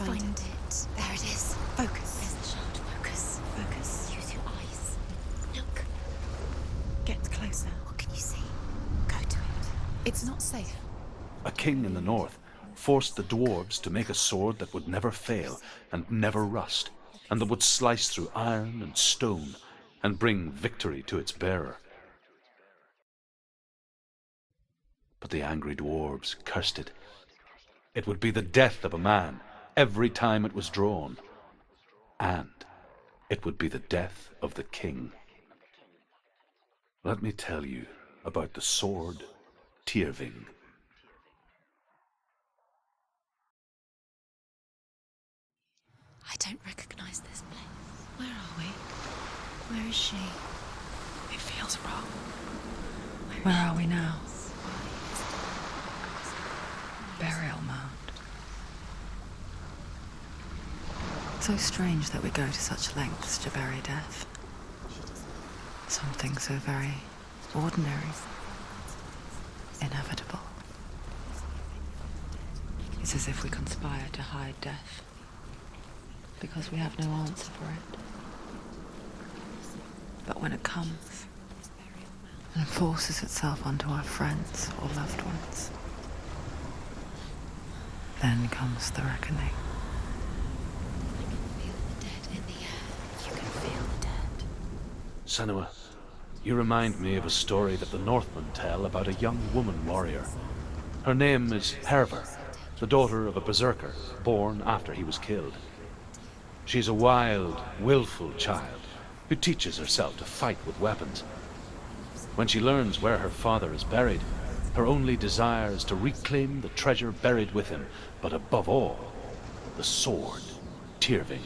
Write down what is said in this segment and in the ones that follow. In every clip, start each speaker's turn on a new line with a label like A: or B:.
A: find it. There it is. Focus. There's the shard. Focus. Focus. Use your eyes. Look. Get closer. What can you see? Go to it. It's not safe.
B: A king in the north forced the dwarves to make a sword that would never fail and never rust, and that would slice through iron and stone and bring victory to its bearer. But the angry dwarves cursed it. It would be the death of a man every time it was drawn, and it would be the death of the king. Let me tell you about the sword Tyrving.
A: I don't recognize this place. Where are we? Where is she?
C: It feels wrong. Where are we now? Burial mound. So strange that we go to such lengths to bury death. Something so very ordinary, inevitable. It's as if we conspire to hide death, because we have no answer for it. But when it comes and forces itself onto our friends or loved ones, then comes the reckoning.
A: I can feel the dead in the air. You can feel the dead.
B: Senua, you remind me of a story that the Northmen tell about a young woman warrior. Her name is Hervor, the daughter of a berserker born after he was killed. She's a wild, willful child who teaches herself to fight with weapons. When she learns where her father is buried, her only desire is to reclaim the treasure buried with him, but above all, the sword Tyrving.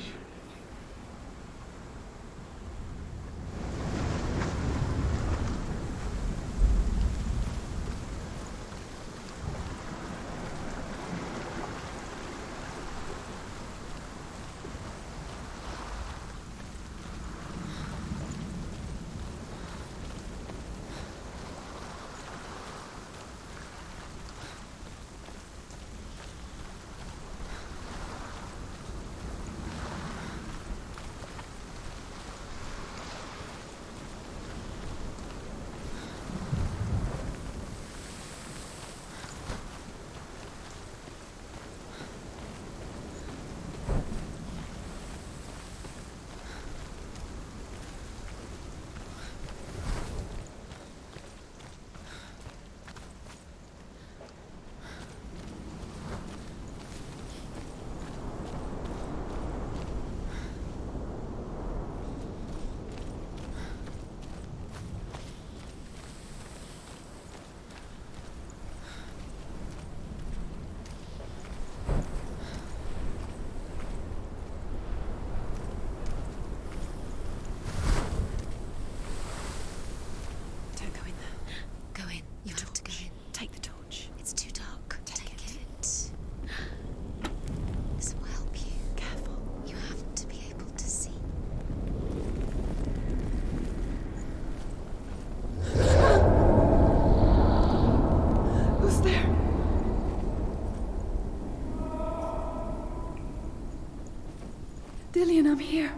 C: Dillian, I'm here.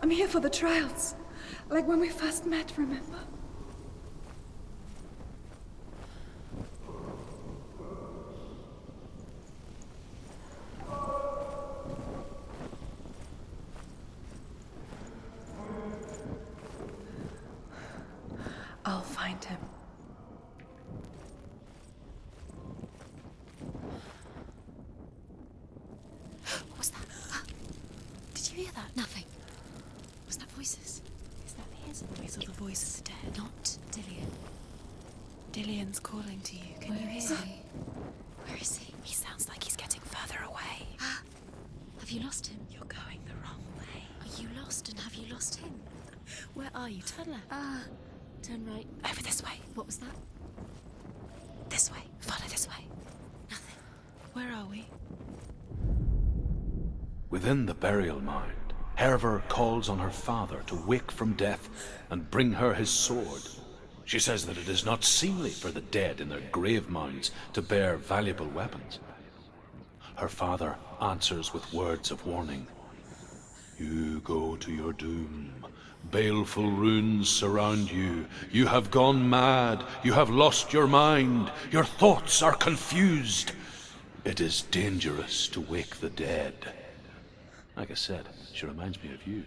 C: I'm here for the trials. Like when we first met, remember? I'll find him.
A: What was that? Did you hear that? Nothing. Was that voices? Is that his voice or the voice of the dead? Not Dillian. Dillian's calling to you. Can you hear him? Where is he? He sounds like he's getting further away. Have you lost him? You're going the wrong way. Are you lost and have you lost him? Where are you? Turn left. Turn right. Over this way. What was that? This way. Follow this way. Nothing. Where are we?
B: Within the burial mound, Hervor calls on her father to wake from death and bring her his sword. She says that it is not seemly for the dead in their grave mounds to bear valuable weapons. her father answers with words of warning. You go to your doom. Baleful runes surround you. You have gone mad. You have lost your mind. Your thoughts are confused. It is dangerous to wake the dead. Like I said, she reminds me of you.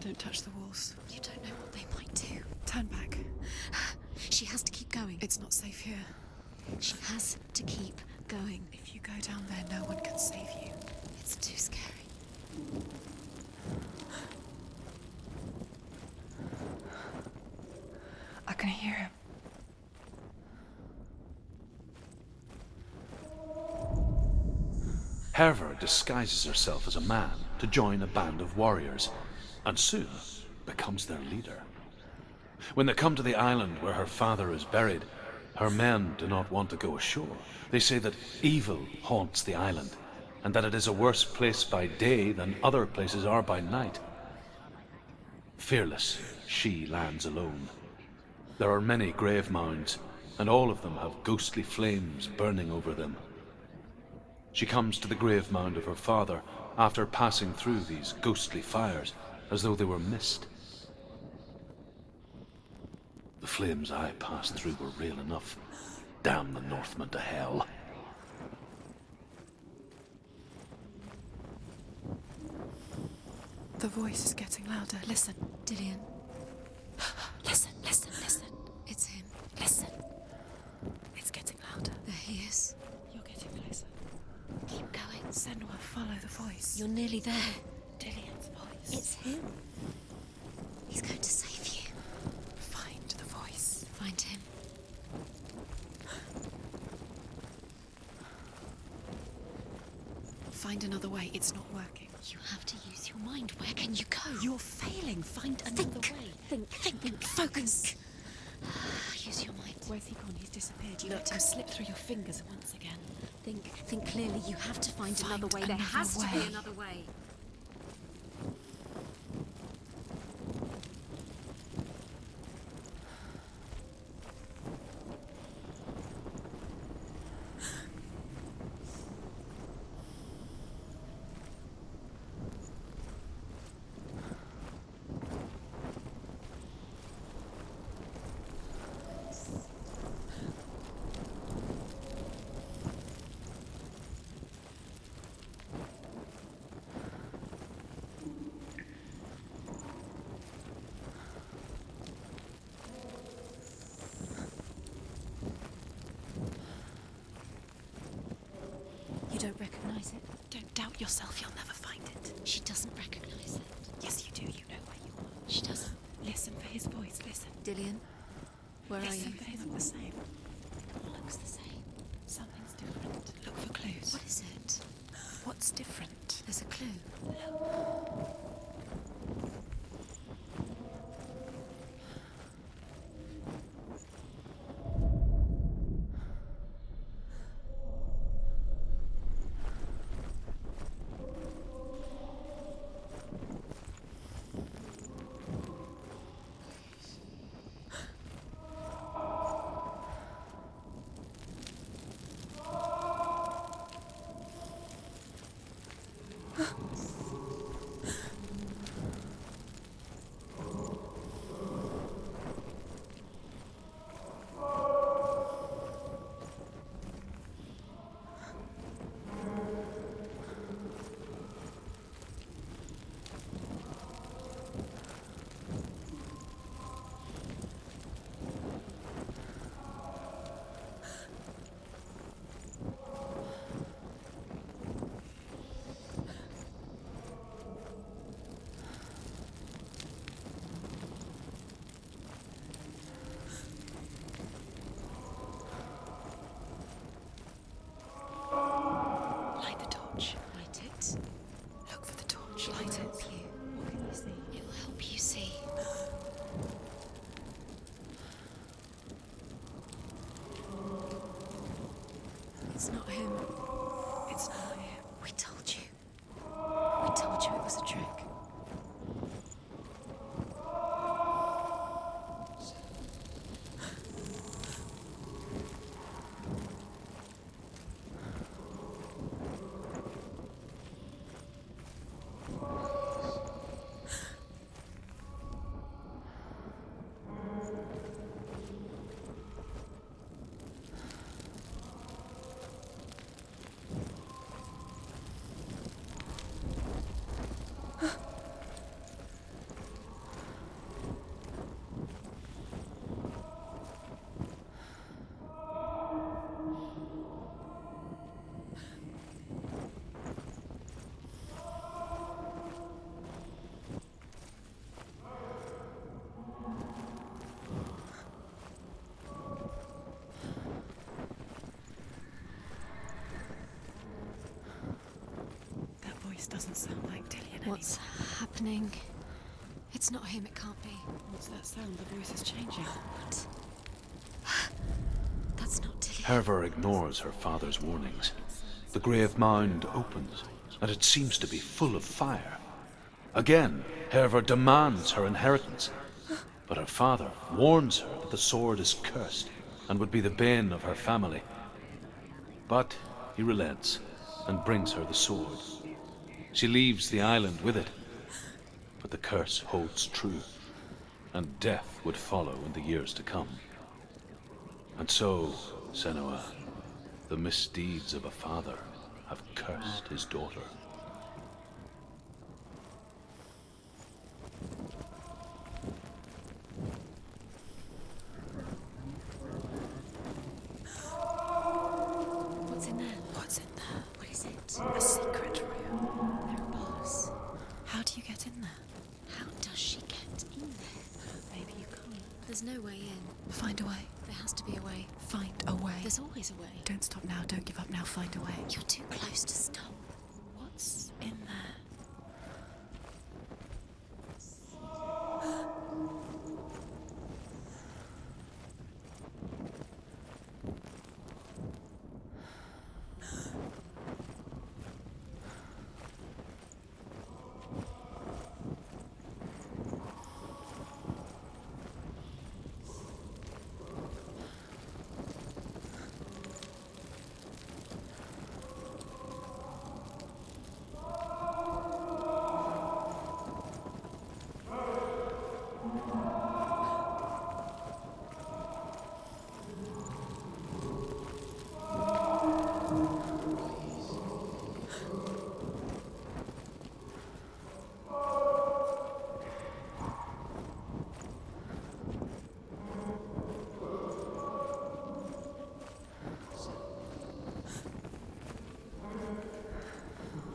A: Don't touch the walls.
D: You don't know what they might do.
A: Turn back.
D: She has to keep going.
A: It's not safe here.
D: She has to keep going.
A: If you go down there, no one can save you.
D: It's too scary.
C: I can hear him.
B: Herver disguises herself as a man to join a band of warriors, and soon becomes their leader. When they come to the island where her father is buried, her men do not want to go ashore. They say that evil haunts the island, and that it is a worse place by day than other places are by night. Fearless, she lands alone. There are many grave mounds, and all of them have ghostly flames burning over them. She comes to the grave mound of her father after passing through these ghostly fires, as though they were mist. The flames I passed through were real enough. Damn the Northmen to hell.
A: The voice is getting louder. Listen.
D: Dillian. Listen, listen, listen. It's him. Listen.
A: It's getting louder.
D: There he is.
A: You're getting closer.
D: Keep going.
A: Senua, follow the voice.
D: You're nearly there.
A: Dillian's voice.
D: It's him. He's going to save you.
A: Find the voice.
D: Find him.
A: Find another way. It's not working.
D: You have to use your mind. Where can you go?
A: You're failing. Find another way.
D: Think. Focus. Use your mind.
A: Where's he gone? He's disappeared. You let him slip through your fingers once again.
D: Think clearly. You have to find another way. There
A: another
D: has to
A: way.
D: be another way. You don't recognize it?
A: Don't doubt yourself. You'll never find it.
D: She doesn't recognize it.
A: Yes, you do. You know where you are.
D: She doesn't.
A: Listen for his voice. Listen.
D: Dillian, where are
A: Listen
D: you?
A: for his the same.
D: It looks the same.
A: Something's different. Look for clues.
D: What is it?
A: What's different?
D: There's a clue.
A: voice doesn't sound like Dillian
D: What's happening? It's not him, it can't be.
A: What's that sound? The voice is changing.
D: What? That's not Dillian.
B: Herver ignores her father's warnings. The grave mound opens, and it seems to be full of fire. Again, Herver demands her inheritance, but her father warns her that the sword is cursed and would be the bane of her family. But he relents and brings her the sword. She leaves the island with it, but the curse holds true, and death would follow in the years to come. And so, Senua, the misdeeds of a father have cursed his daughter.
D: What's in there?
A: What's in there?
D: What is it?
A: A secret room.
D: There are bars.
A: How do you get in there?
D: How does she get in there?
A: Maybe you can't.
D: There's no way in.
A: Find a way.
D: There has to be a way.
A: Find a way.
D: There's always a way.
A: Don't stop now. Don't give up now. Find a way.
D: You're too close to stop.
A: What's in there?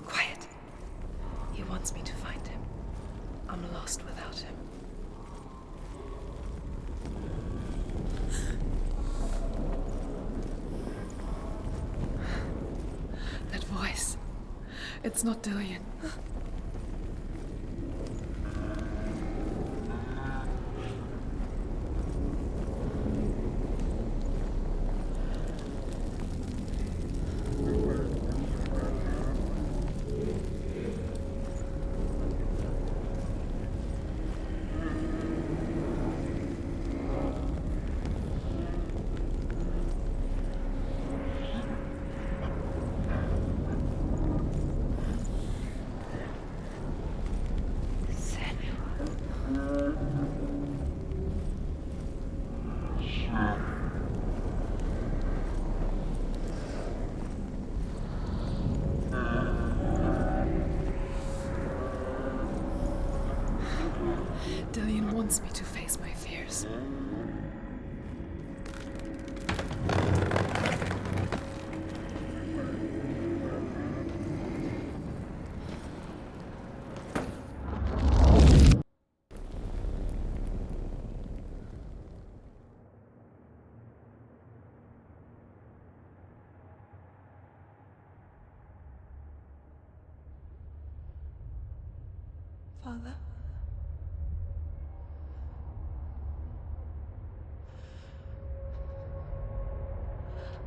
A: Quiet. He wants me to find him. I'm lost without him. That voice. It's not Dillian. Dillian wants me to face my fears. Father?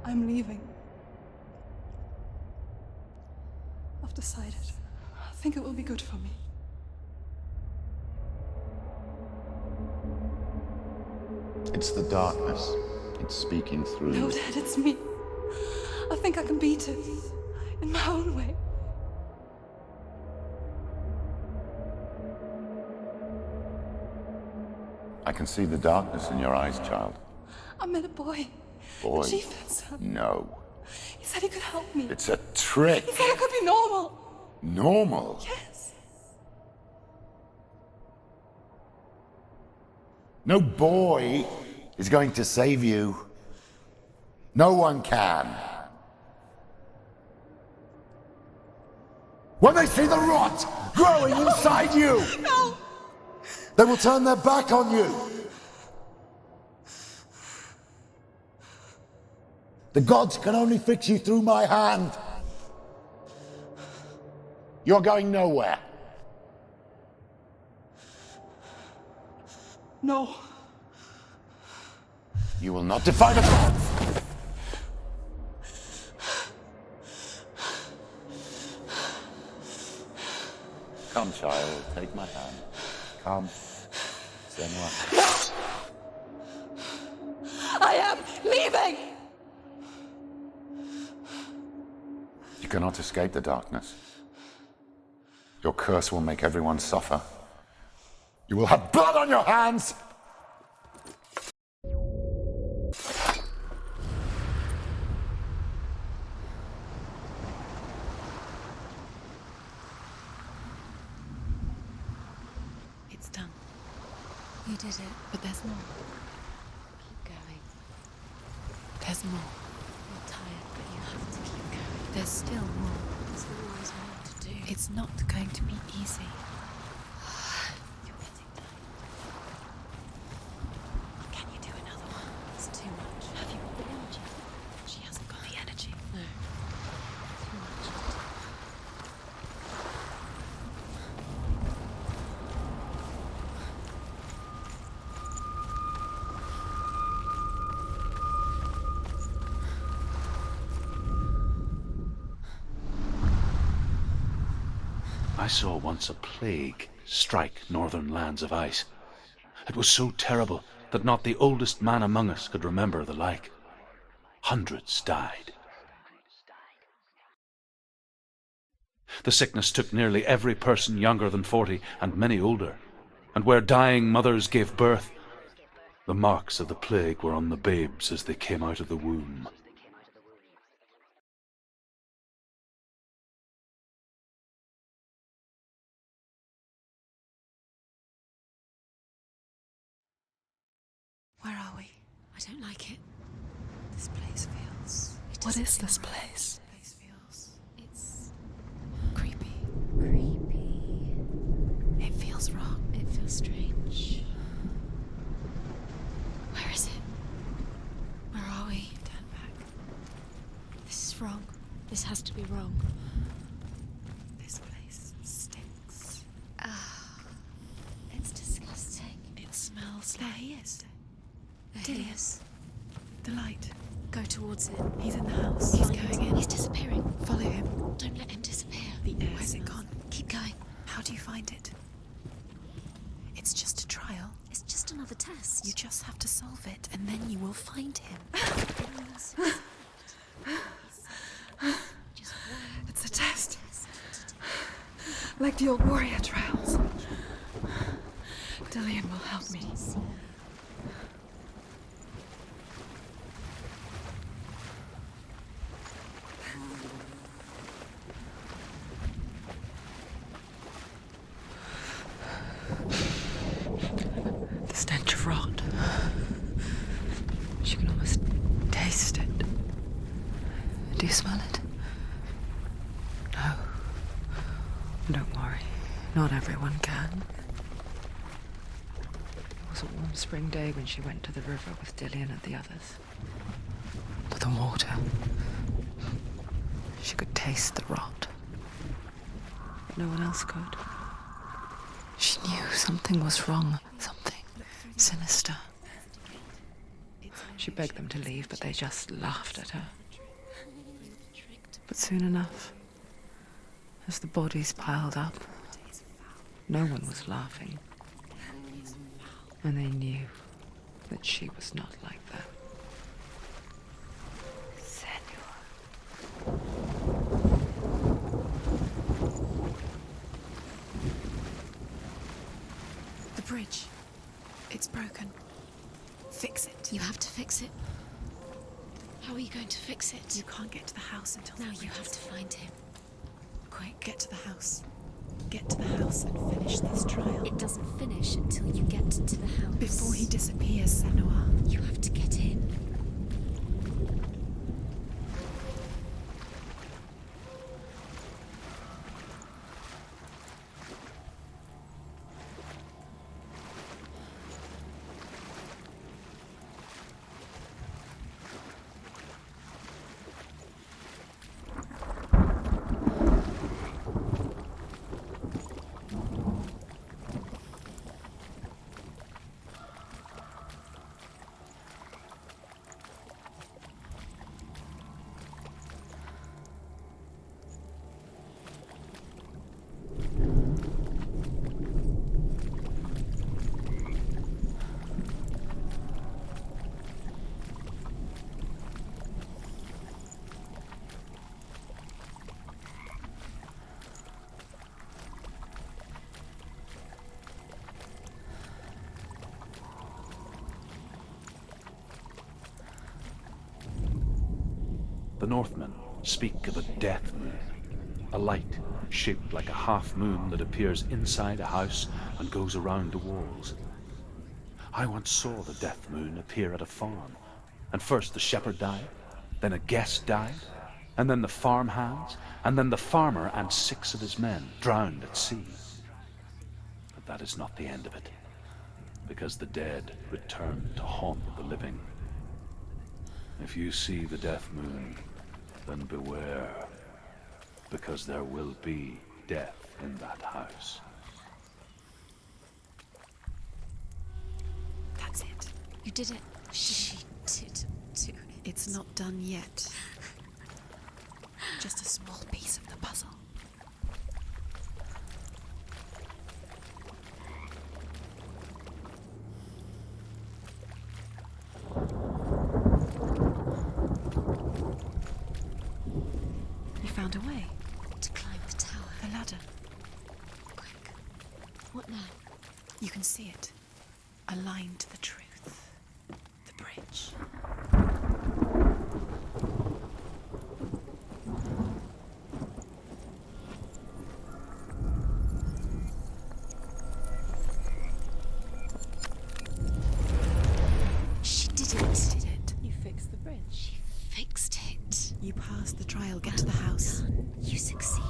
A: I'm leaving. I've decided. I think it will be good for me.
E: It's the darkness. It's speaking through
C: No,
E: you.
C: Dad, it's me. I think I can beat it. In my own way.
E: I can see the darkness in your eyes, child.
C: I met a boy.
E: Boy.
C: The chief and son.
E: No.
C: He said he could help me.
E: It's a trick.
C: He said I could be normal.
E: Normal.
C: Yes.
E: No boy is going to save you. No one can. When they see the rot growing inside you,
C: No!
E: they will turn their back on you. The gods can only fix you through my hand. You're going nowhere.
F: No.
E: You will not defy the gods! Come, child, take my hand. Come, Senua.
C: I am leaving!
E: You cannot escape the darkness. Your curse will make everyone suffer. You will have blood on your hands!
A: It's done.
D: You did it.
A: But there's more.
D: Keep going.
A: There's more.
D: You're tired, but you have to keep going.
A: There's still more.
D: There's always more to do.
A: It's not going to be easy.
D: You're getting tired.
A: Can you do another one?
D: It's too much.
A: Have you got the energy? She hasn't got the energy.
D: No. Too much.
B: I saw once a plague strike northern lands of ice. It was so terrible that not the oldest man among us could remember the like. Hundreds died. The sickness took nearly every person younger than 40 and many older, and where dying mothers gave birth, the marks of the plague were on the babes as they came out of the womb.
A: Where are we?
D: I don't like it.
A: This place feels...
D: It
A: What
D: doesn't
A: is
D: feel
A: this
D: right.
A: place?
D: This place feels... It's
A: Creepy.
D: creepy.
A: It feels wrong.
D: It feels strange. Where is it? Where are we?
A: Turn back.
D: This is wrong. This has to be wrong.
A: This place stinks.
D: It's disgusting.
A: It smells like... There he is.
D: There
A: Dillian.
D: he is.
A: The light.
D: Go towards it.
A: He's in the house. He's
D: Find
A: going
D: it.
A: in.
D: He's disappearing.
A: Follow him.
D: Don't let him disappear.
A: The air. Where's it gone?
D: Keep going.
A: How do you find it? It's just a trial.
D: It's just another test.
A: You just have to solve it, and then you will find him.
D: Just one
C: It's a test.
D: test to do.
C: Like the old warrior trials. Dillian will help me.
A: The stench of rot. She can almost taste it. Do you smell it? No. Don't worry. Not everyone can. It was a warm spring day when she went to the river with Dillian and the others. To the water. She could taste the rot. But no one else could. She knew something was wrong. Something sinister. She begged them to leave, but they just laughed at her. But soon enough, as the bodies piled up, no one was laughing. And they knew that she was not like that. Senua. The bridge. It's broken. Fix it.
D: You have to fix it. How are you going to fix it?
A: You can't get to the house until
D: Now
A: the
D: you
A: bridge
D: have
A: is
D: to find him.
A: Quick, get to the house. Get to the house and finish this trial.
D: It doesn't finish until you get to the house.
A: Before he disappears, Senua.
D: You have to get in.
B: The Northmen speak of a death moon, a light shaped like a half moon that appears inside a house and goes around the walls. I once saw the death moon appear at a farm, and first the shepherd died, then a guest died, and then the farmhands, and then the farmer and 6 of his men drowned at sea. But that is not the end of it, because the dead return to haunt the living. If you see the death moon, then beware, because there will be death in that house.
A: That's it. You did it. She did do it. It's not done yet. Just a small piece of the puzzle. You found a way.
D: To climb the tower.
A: The ladder.
D: Quick. What now?
A: You can see it. Aligned to the truth. The bridge.
D: She did it.
A: You fixed the bridge.
D: She fixed it.
A: You passed the trial. Get to the house.
D: Done. You succeeded.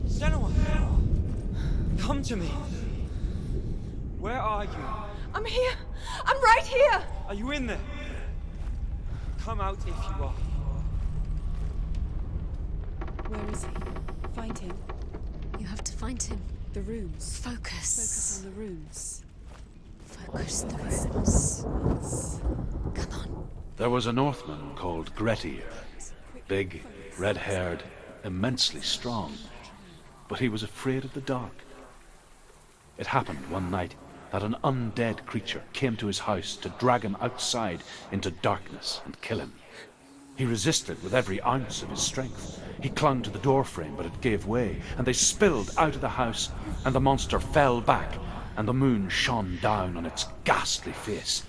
F: Senua! Come to me! Where are you?
C: I'm here! I'm right here!
F: Are you in there? Come out if you are.
A: Where is he? Find him.
D: You have to find him.
A: The runes.
D: Focus.
A: Focus on the runes.
D: Focus the runes. Come on.
B: There was a Northman called Grettir. Big, red-haired, immensely strong. But he was afraid of the dark. It happened one night that an undead creature came to his house to drag him outside into darkness and kill him. He resisted with every ounce of his strength. He clung to the doorframe, but it gave way, and they spilled out of the house, and the monster fell back, and the moon shone down on its ghastly face.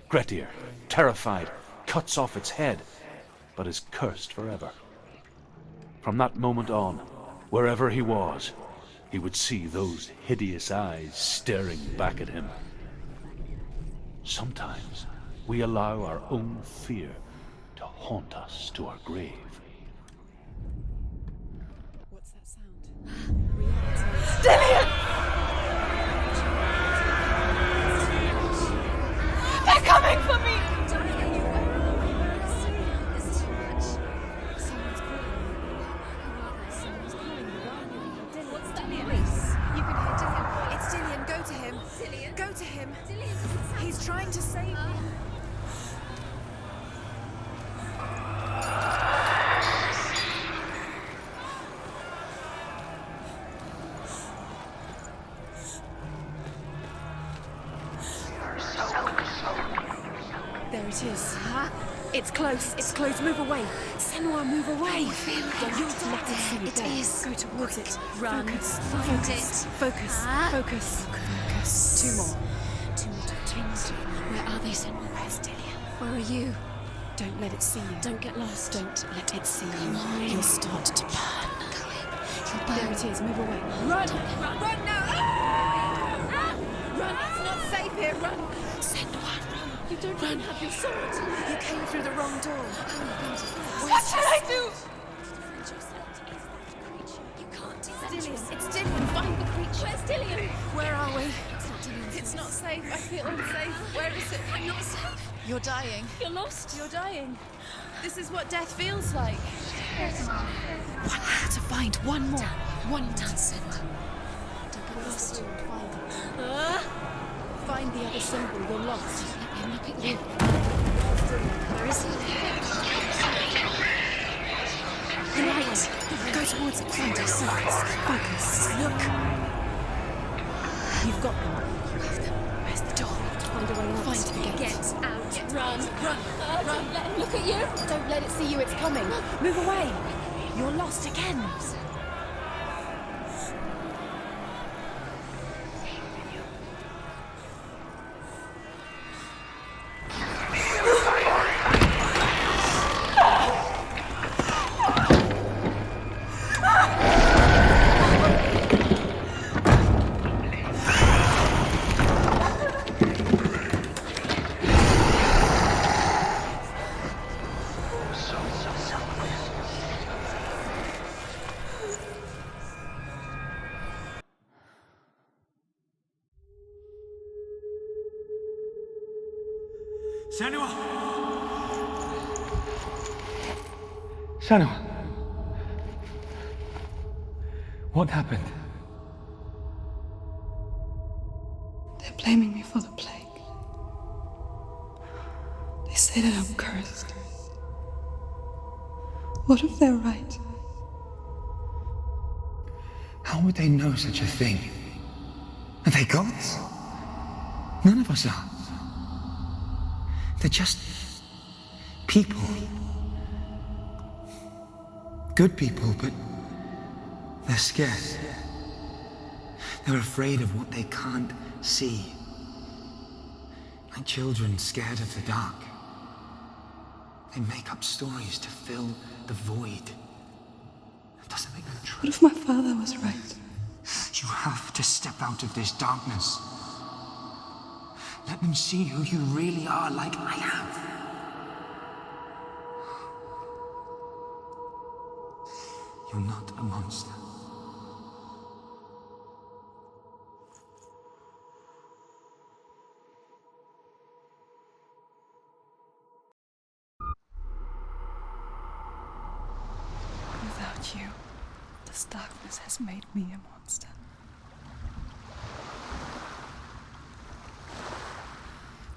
B: Grettir, terrified, cuts off its head, but is cursed forever. From that moment on, wherever he was, he would see those hideous eyes staring back at him. Sometimes we allow our own fear to haunt us to our grave.
A: What's that sound?
C: Dillian! They're coming for me!
D: This is too much. Someone's calling you. What's that voice?
A: You can hear Dillian. It's Dillian. Go to him.
D: Dillian?
A: Go to him.
D: Dillian doesn't sound...
A: He's trying to save you. There it is. It's close. It's close. Move away. Senua, move away. Don't let it see you.
D: It
A: There.
D: is.
A: Go towards it.
D: Run.
A: Focus.
D: Find
A: Focus.
D: it.
A: Focus. Focus. Focus. Two more.
D: Two more. Where are they, Senua?
A: Where's Dillian?
D: Where are you?
A: Don't let it see you.
D: Don't get lost.
A: Don't let it see
D: Come
A: you.
D: on.
A: You'll start to burn.
D: You'll burn.
A: There it is. Move away. Run! Run now! Run! It's not safe here. Run! Senua, run! You don't Run, have your sword. You came through the wrong door.
C: What shall I do?
A: You can't do that. Dillian, it's Dillian. Find the creature. Where's Dillian? Where are we? It's not Dillian. It's not safe. I feel unsafe. Where is it? I'm not safe. You're dying. You're lost. You're dying. This is what death feels like. One more to find. One more. One dancing. Don't get lost. Find the other symbol. You're lost. Let me look at you. Where is he? The light. Go towards it. Find us. Focus. Look. You've got them. You have them. Where's the door? Find a way out. Find the gate. Get out. Run. Run. Run. Don't let him look at you. Don't let it see you. It's coming. Move away. You're lost again.
G: Senua! Senua! What happened?
C: They're blaming me for the plague. They say that I'm cursed. What if they're right?
G: How would they know such a thing? Are they gods? None of us are. They're just people. Good people, but they're scared. They're afraid of what they can't see. Like children scared of the dark. They make up stories to fill the void. That doesn't make them true.
C: What if my father was right?
G: You have to step out of this darkness. Let them see who you really are, like I have. You're not a monster.
C: Without you, this darkness has made me a monster.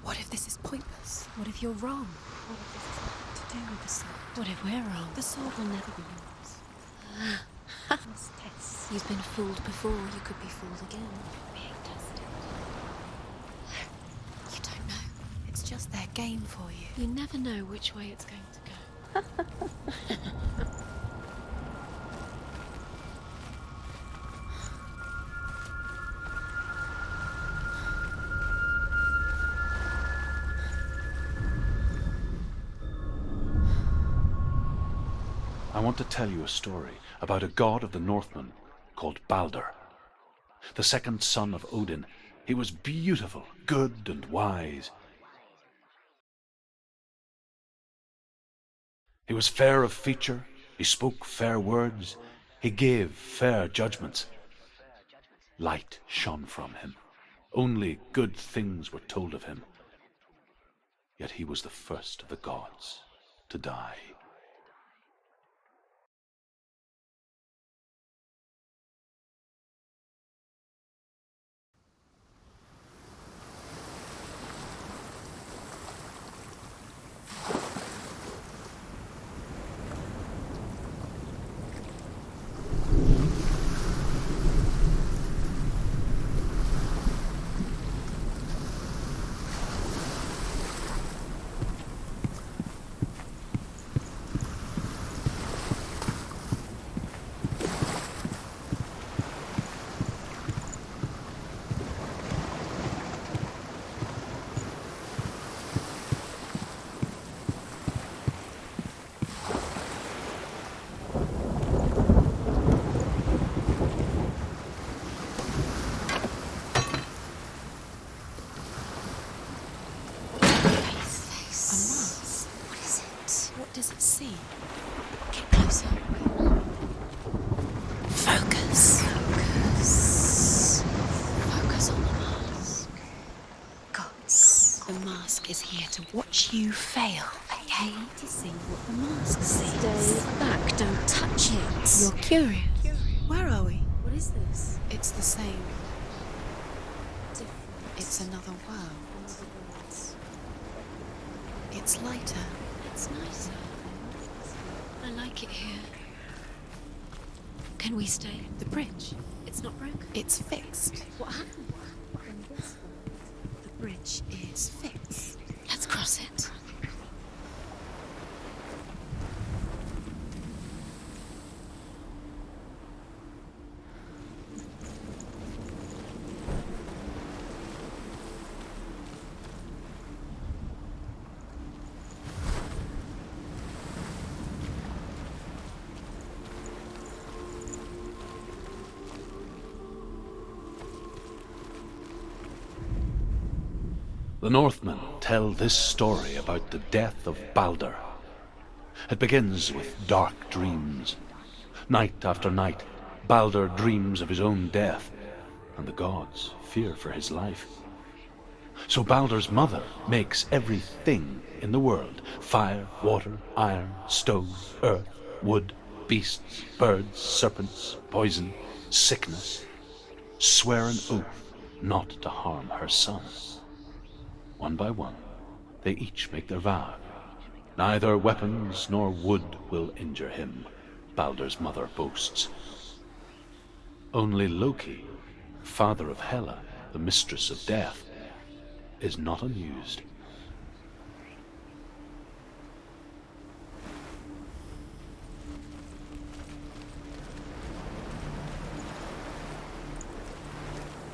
A: What if this is pointless? What if you're wrong? What if this is nothing to do with the sword? What if we're wrong? The sword will never be yours. Tess, you've been fooled before. You could be fooled again. Being tested. You don't know. It's just their game for you. You never know which way it's going to go.
B: I want to tell you a story about a god of the Northmen called Baldur. The second son of Odin, he was beautiful, good and wise. He was fair of feature, he spoke fair words, he gave fair judgments. Light shone from him. Only good things were told of him. Yet he was the first of the gods to die.
A: see? Get closer. Focus. Focus. Focus on the mask. Gods. The mask is here to watch you fail. Okay? To see what the mask sees. Stay back. Don't touch it. You're curious. Where are we? What is this? It's the same. Different. It's another world. It's lighter. It's nicer. I like it here. Can we stay? The bridge. It's not broken. It's fixed. What happened? The bridge is fixed. Let's cross it.
B: The Northmen tell this story about the death of Baldur. It begins with dark dreams. Night after night, Baldur dreams of his own death, and the gods fear for his life. So Baldur's mother makes everything in the world: fire, water, iron, stone, earth, wood, beasts, birds, serpents, poison, sickness, swear an oath not to harm her son. One by one, they each make their vow. Neither weapons nor wood will injure him, Baldur's mother boasts. Only Loki, father of Hela, the mistress of death, is not amused.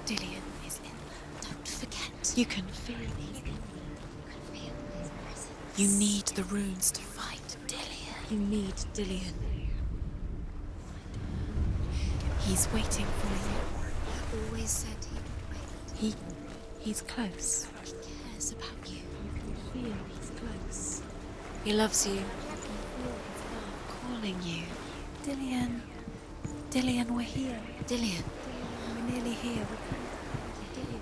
A: Dillion is in there. Don't forget. You can feel it. You need the runes to fight Dillion. You need Dillion. He's waiting for you. He always said he would wait. He's close. He cares about you. You can feel he's close. He loves you. You can feel his love calling you. Dillion. Dillion, we're here. Dillion. We're nearly here. We're coming. Dillion.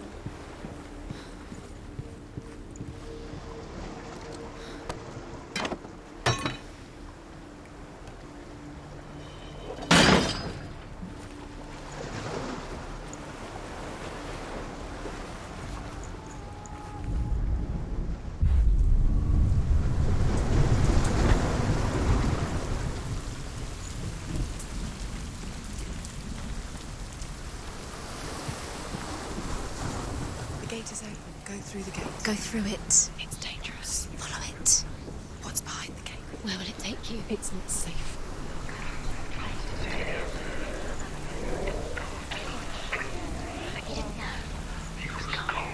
A: The gate is open. Go through the gate. Go through it. It's dangerous. Follow it. What's behind the gate? Where will it take you? It's not safe. You didn't know. It was cold.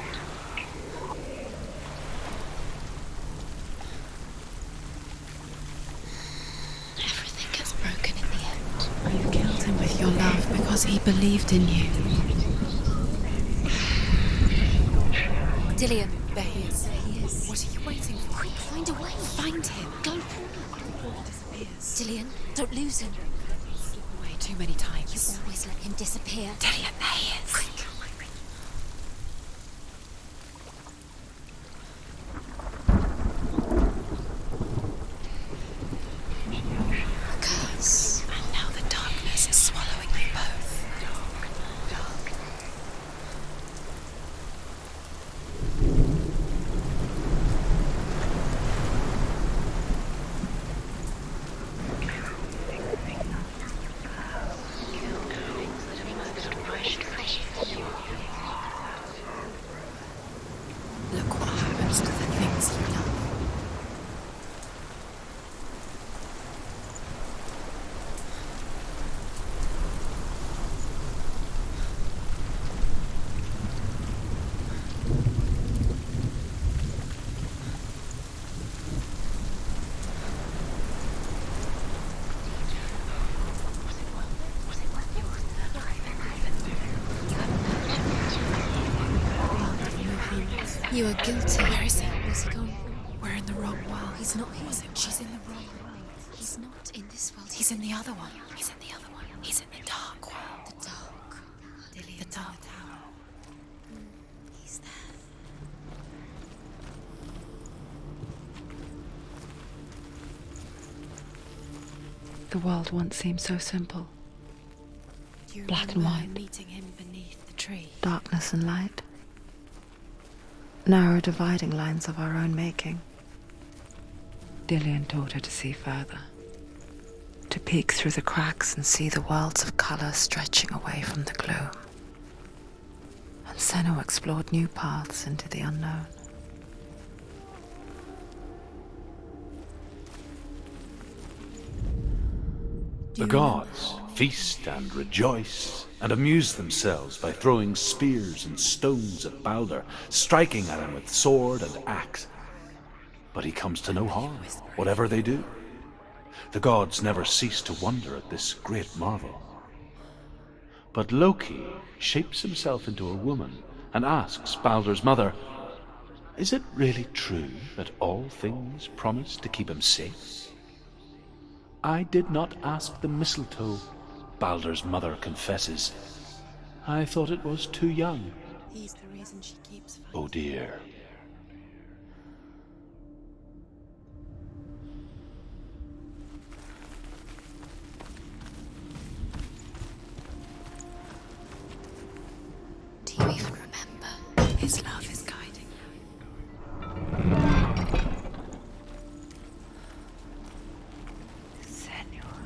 A: Everything gets broken in the end. You killed him with your love because he believed in you. Dillion. There he is. There he is. What are you waiting for? Quick, find a way. Find him. Go. Before he disappears. Dillion, don't lose him. Slip away too many times. You always let him disappear. Dillion, there he is. Quick. Curse. And now the darkness is swallowing you both. Dark. Look what happens to the things you love. You are guilty. Where is he? Where's he gone? We're in the wrong world. He's not here. She's in the wrong world. He's not in this world. He's in the other one. He's in the other one. He's in the dark world. The dark. The dark tower. He's there.
D: The world once seemed so simple.
A: Do you
D: Black and
A: remember
D: white.
A: meeting him beneath the tree?
D: Darkness and light. Narrow dividing lines of our own making. Dillian taught her to see further. To peek through the cracks and see the worlds of color stretching away from the gloom. And Senua explored new paths into the unknown.
B: The gods feast and rejoice and amuse themselves by throwing spears and stones at Baldur, striking at him with sword and axe. But he comes to no harm, whatever they do. The gods never cease to wonder at this great marvel. But Loki shapes himself into a woman and asks Baldur's mother, "Is it really true that all things promise to keep him safe?" "I did not ask the mistletoe," Baldur's mother confesses. "I thought it was too young."
A: He's the reason she keeps fighting.
B: Oh dear.
A: Do you even remember? His love is guiding you.
D: Senua.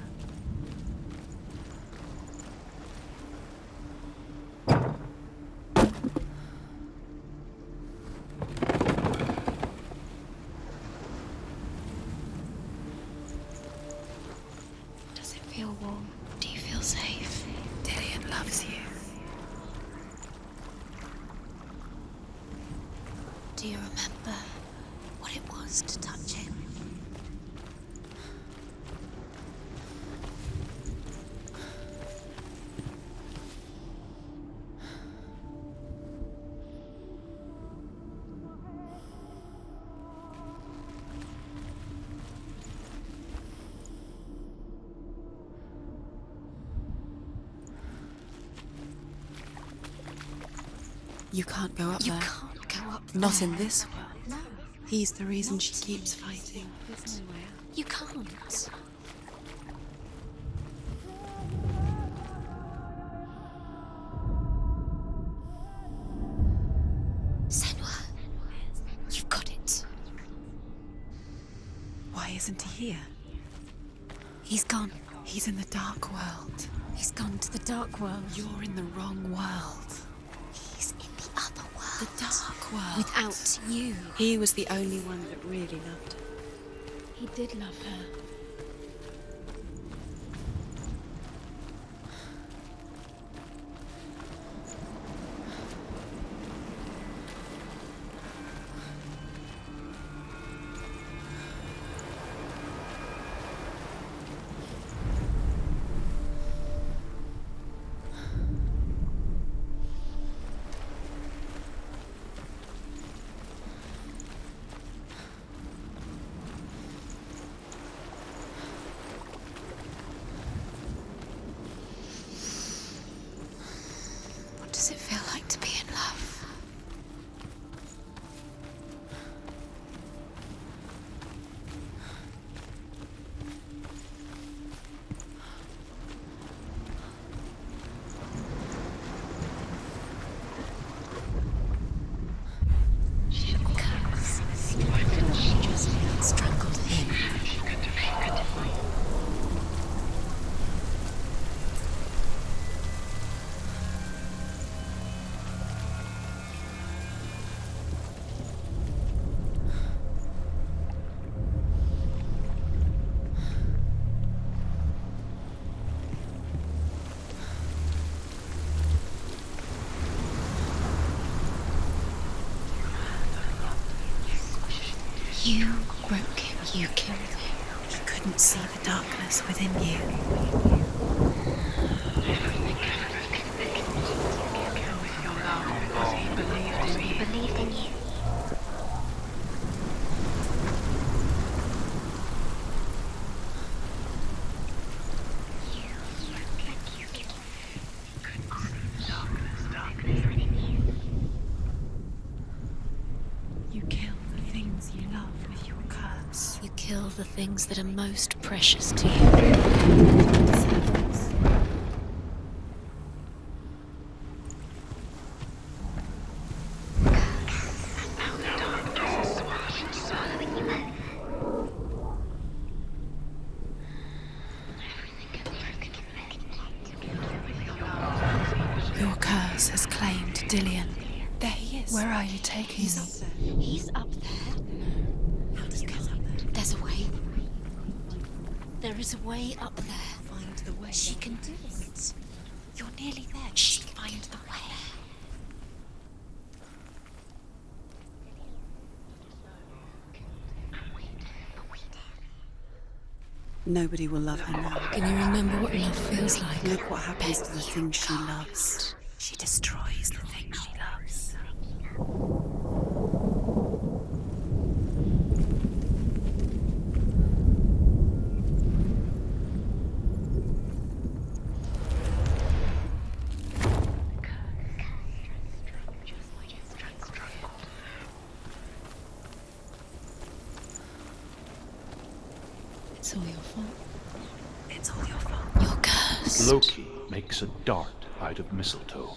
A: Does it feel warm? Do you feel safe? Dillian loves you. Do you remember what it was to touch him?
H: You can't go up there.
A: You can't go up there.
H: Not in this world.
A: No.
H: He's the reason she keeps fighting.
A: There's no way out. You can't. Senua, you've got it.
H: Why isn't he here?
A: He's gone.
H: He's in the dark world.
A: He's gone to the dark world.
H: You're in the wrong world.
A: He's in the other world.
H: The dark world.
A: Without you.
H: He was the only one that really loved her.
A: He did love her. What does it feel like to be in love? Because she just strangled him. You broke him. You killed him.
H: He couldn't see the darkness within you.
A: He believed in you.
H: the things that are most precious to you. Your curse has claimed Dillion.
A: There he is.
H: Where are you taking him?
A: He's up there. How do you get up there? There's a way. There is a way up there. Find the way. She can do it. You're nearly there. She can find the way.
H: Nobody will love her now.
A: Can you remember what love feels like?
H: Look what happens to the things she loves.
A: She destroys the things she loves. It's all your fault. It's all your fault. You're cursed.
B: Loki makes a dart out of mistletoe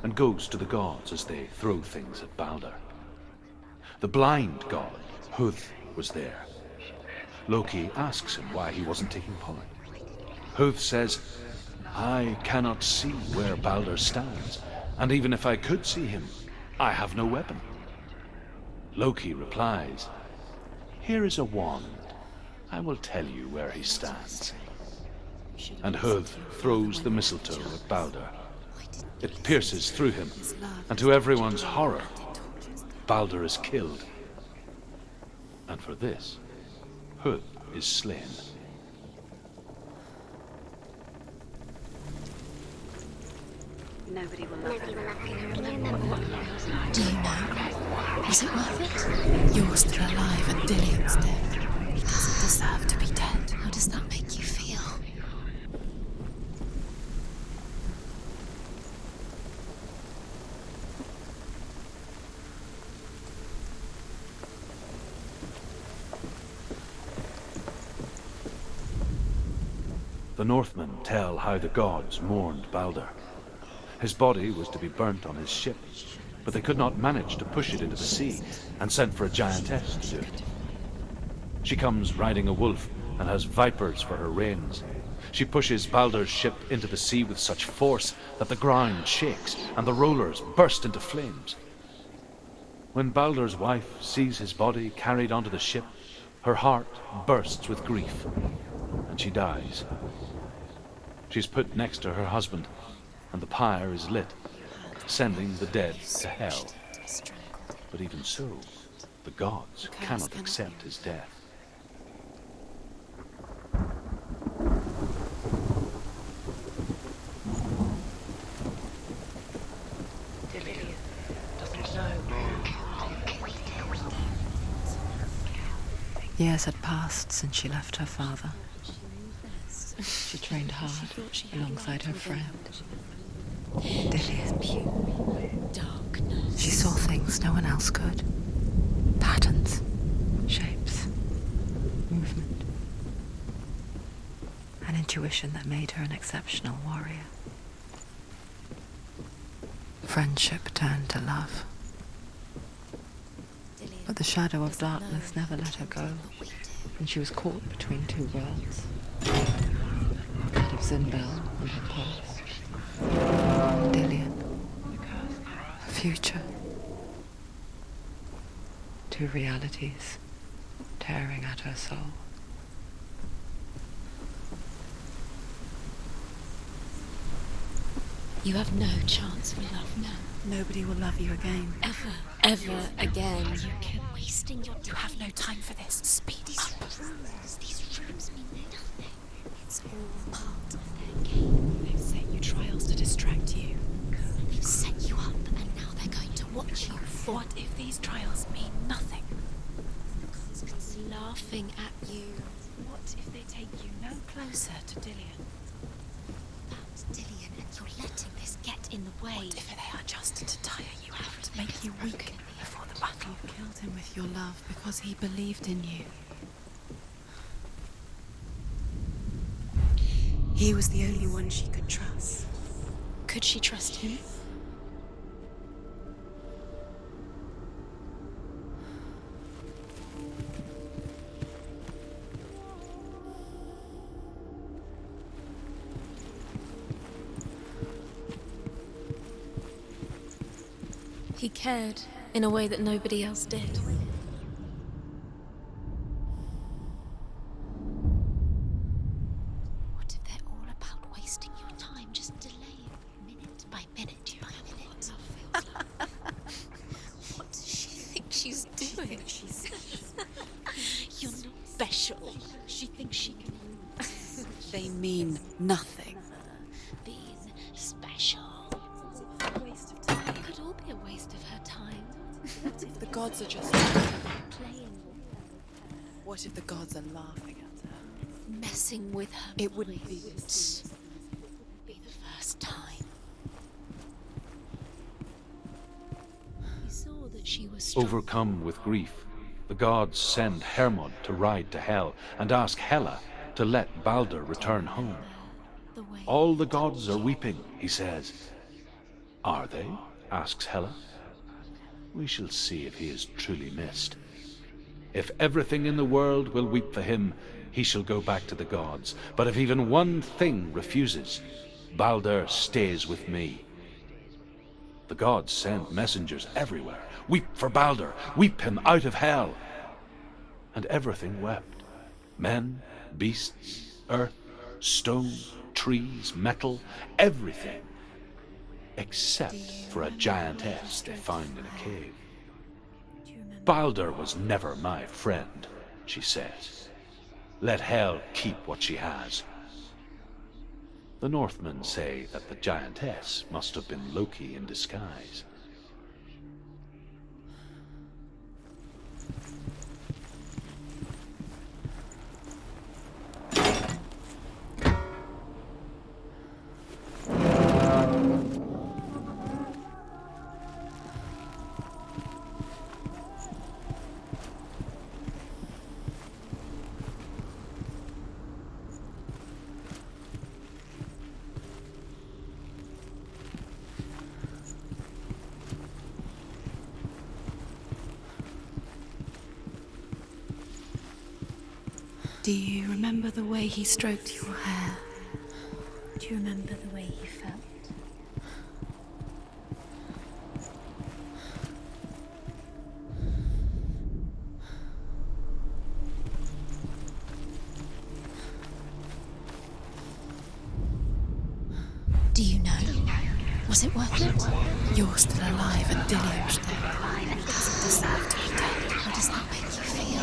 B: and goes to the gods as they throw things at Balder. The blind god, Huth, was there. Loki asks him why he wasn't taking part. Huth says, I cannot see where Balder stands, and even if I could see him, I have no weapon. Loki replies, here is a wand. I will tell you where he stands. And Huth throws the mistletoe at Balder. It pierces through him, and to everyone's horror, Balder is killed. And for this, Huth is slain.
H: Nobody will love her.
A: Do you know? Is it worth it? You're still alive and Dillion's dead. He doesn't deserve to be dead. How does that make you feel?
B: The Northmen tell how the gods mourned Balder. His body was to be burnt on his ship, but they could not manage to push it into the sea, and sent for a giantess to do it. She comes riding a wolf and has vipers for her reins. She pushes Balder's ship into the sea with such force that the ground shakes and the rollers burst into flames. When Balder's wife sees his body carried onto the ship, her heart bursts with grief, and she dies. She's put next to her husband, and the pyre is lit, sending the dead to hell. But even so, the gods cannot accept his death.
D: Years had passed since she left her father. She trained hard alongside her friend, Dillion. She saw things no one else could. Patterns, shapes, movement. An intuition that made her an exceptional warrior. Friendship turned to love. But the shadow of darkness never let her go, and she was caught between two worlds. That of Zynbel and her past. Dillion. Her future. Two realities tearing at her soul.
A: You have no chance for love now.
H: Nobody will love you again.
A: Ever again.
H: You're wasting your time. You have no time for this. Speed up.
A: These rules mean nothing. It's all part of their game.
H: They've set you trials to distract you.
A: They've set you up, and now they're going to watch you fall.
H: What if these trials mean nothing?
A: Constantly laughing at you.
H: What if they take you no closer to Dillion?
A: That's Dillion, and you're letting this get in the way.
H: What if they are just to tire you out, to make you weak before the battle?
A: You killed him with your love because he believed in you. He was the only one she could trust.
H: Could she trust him? He cared in a way that nobody else did.
A: What if they're all about wasting your time, just delaying minute by minute your minute?
H: What does she think she's doing?
A: You're not special. She thinks she can.
C: They mean nothing.
A: Being special.
C: Waste of time.
A: It could all be a waste of her time.
C: What if the gods are just
A: Playing,
C: What if the gods are laughing at her?
A: messing with her.
C: It wouldn't be
A: mind.
C: this.
A: It wouldn't be the first time. He saw that she was strong.
B: Overcome with grief, the gods send Hermod to ride to Hell and ask Hela to let Balder return home.
A: The way
B: All the gods are weeping, he says. Are they? Asks Hela. We shall see if he is truly missed. If everything in the world will weep for him, he shall go back to the gods. But if even one thing refuses, Balder stays with me. The gods send messengers everywhere. Weep for Balder, weep him out of hell. And everything wept. Men, beasts, earth, stone, trees, metal, everything. Except for a giantess they found in a cave. Balder was never my friend, she says. Let Hel keep what she has. The Northmen say that the giantess must have been Loki in disguise.
A: Do you remember the way he stroked your hair? Do you remember the way he felt? Do you know? Was it worth it? You're still alive and Dillian's still alive and doesn't deserve to be dead. How does that make you feel?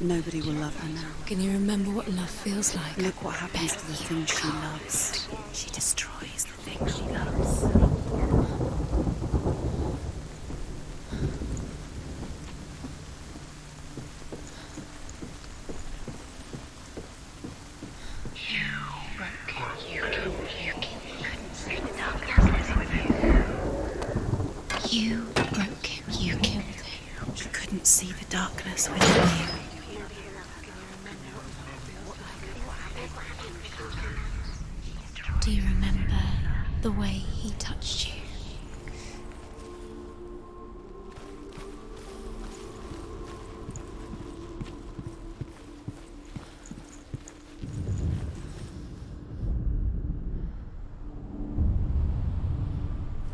C: Nobody will love her now.
A: Can you remember what love feels like?
C: Look what happens to the things she loves.
A: She destroys the things she loves. You broke him, you killed him. He couldn't see the darkness within you. Do you remember the way he touched you?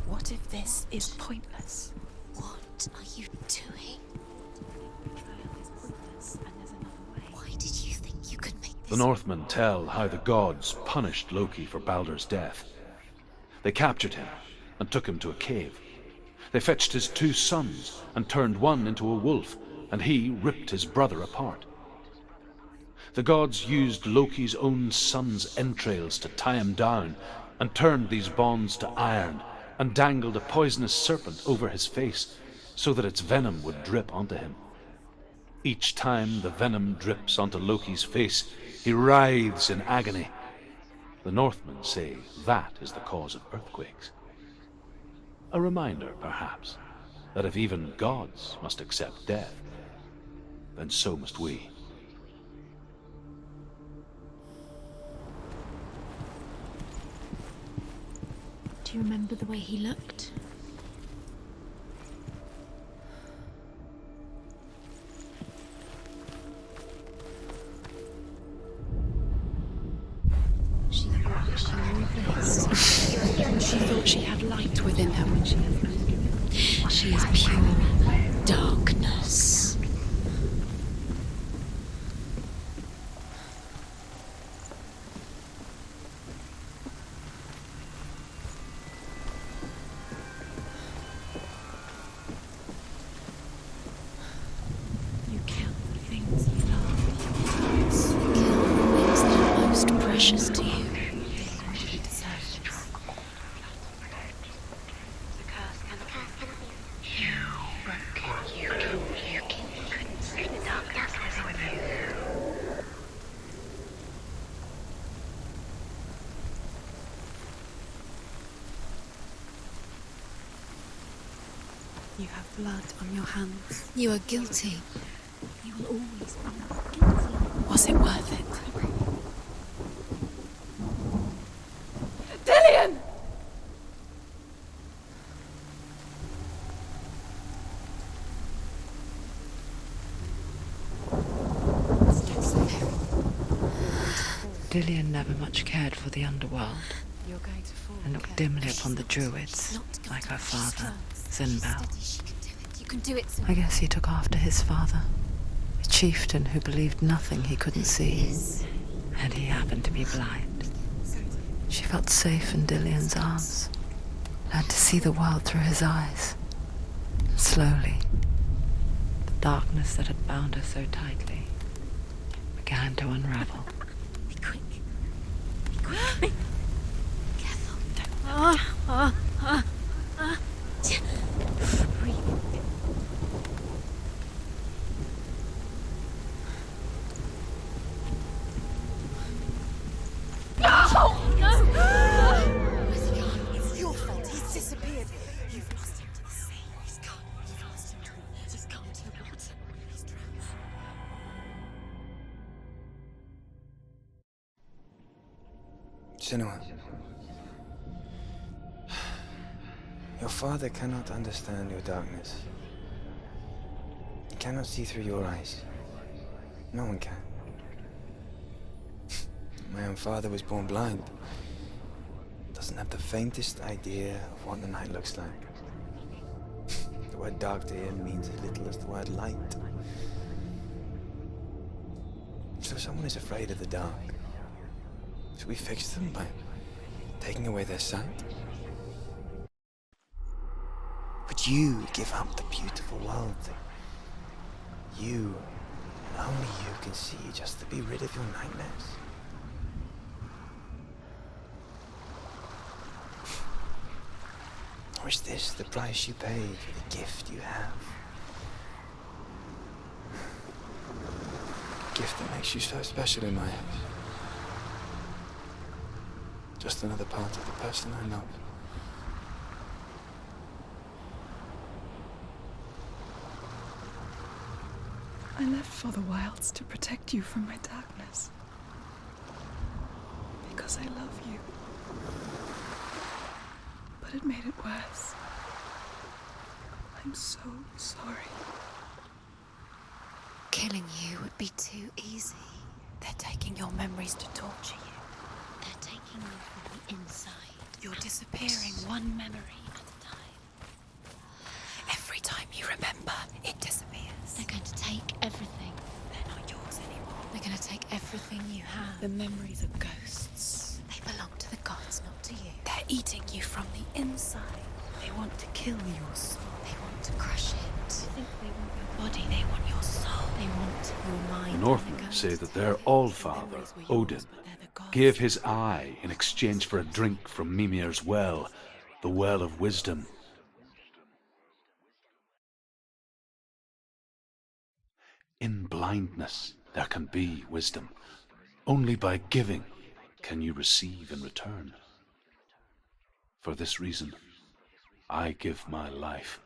C: What if this is pointless?
A: What are you doing? Why did you think you could make this?
B: The Northmen tell how the gods punished Loki for Balder's death. They captured him and took him to a cave. They fetched his 2 sons and turned one into a wolf, and he ripped his brother apart. The gods used Loki's own son's entrails to tie him down and turned these bonds to iron and dangled a poisonous serpent over his face so that its venom would drip onto him. Each time the venom drips onto Loki's face, he writhes in agony. The Northmen say that is the cause of earthquakes. A reminder, perhaps, that if even gods must accept death, then so must we.
H: Do you remember the way he looked? She thought she knew this. She thought she had light within her when she is pure darkness. You count the things you love. Kill the things that are most precious to you. You have blood on your hands. You are guilty. You will always be guilty. Was it worth it?
C: Dillian!
D: Dillian never much cared for the underworld
A: You're going to fall.
D: and looked dimly upon the druids, like her father, Sinbad.
A: She can do it. You can do it.
D: I guess he took after his father, a chieftain who believed nothing he couldn't see, and he happened to be blind. She felt safe in Dillian's arms, learned to see the world through his eyes. And slowly, the darkness that had bound her so tightly began to unravel.
A: Be quick. Be quick. Careful. Don't. Breathe. Where's he gone? It's your fault. He's disappeared. You've lost him to the sea. He's gone. You've lost him to the He's gone to the water. He's drowned.
G: Senua. Your father cannot understand your darkness. He cannot see through your eyes. No one can. My own father was born blind. Doesn't have the faintest idea of what the night looks like. The word dark to him means as little as the word light. So if someone is afraid of the dark, should we fix them by taking away their sight? Would you give up the beautiful world that you, and only you, can see just to be rid of your nightmares? Or is this the price you pay for the gift you have? A gift that makes you so special in my eyes. Just another part of the person I love.
C: I left for the wilds to protect you from my darkness. Because I love you. But it made it worse. I'm so sorry.
H: Killing you would be too easy. They're taking your memories to torture you. They're taking you from the inside. You're disappearing one memory at a time. Every time you remember, it disappears. They're going to take everything. They're not yours anymore. They're going to take everything you have. The memories are ghosts. They belong to the gods, not to you. They're eating you from the inside. They want to kill your soul. They want to crush it. They think they want your body. They want your soul. They want your mind.
B: The Northmen say that their Allfather, Odin, gave his eye in exchange for a drink from Mimir's well, the Well of Wisdom. In blindness there can be wisdom. Only by giving can you receive in return. For this reason, I give my life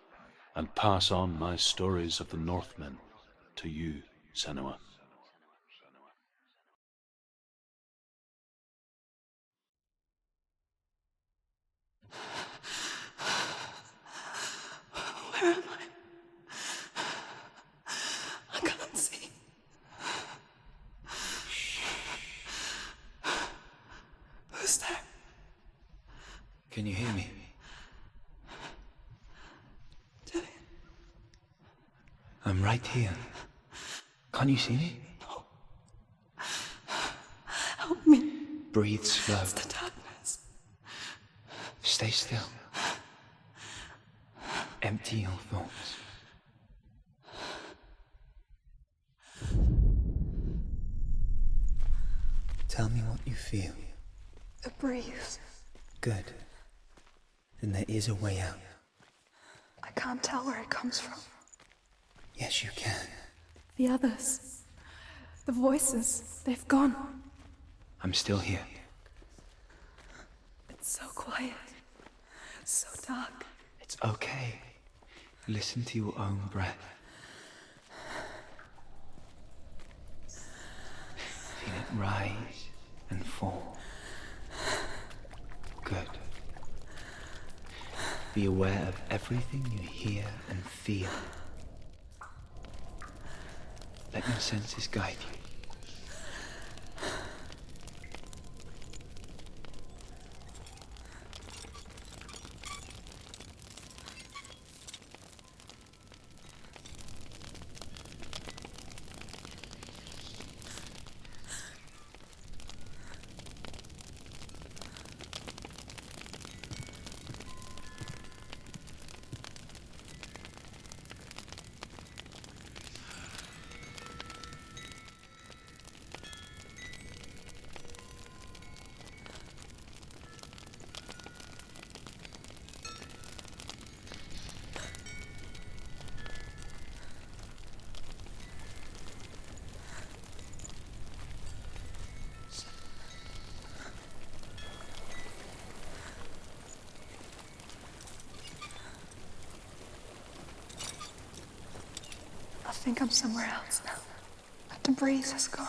B: and pass on my stories of the Northmen to you, Senua.
C: Where am I? I can't see. Who's there?
G: Can you hear me?
C: Dillian.
G: I'm right here. Can't you see me?
C: No. Help me.
G: Breathe slow.
C: It's the darkness.
G: Stay still. Empty your thoughts. Tell me what you feel.
C: The breeze.
G: Good. Then there is a way out.
C: I can't tell where it comes from.
G: Yes, you can.
C: The others. The voices. They've gone.
G: I'm still here.
C: It's so quiet. So dark.
G: It's okay. Listen to your own breath. Feel it rise and fall. Good. Be aware of everything you hear and feel. Let your senses guide you.
C: I think I'm somewhere else now. But the breeze has gone.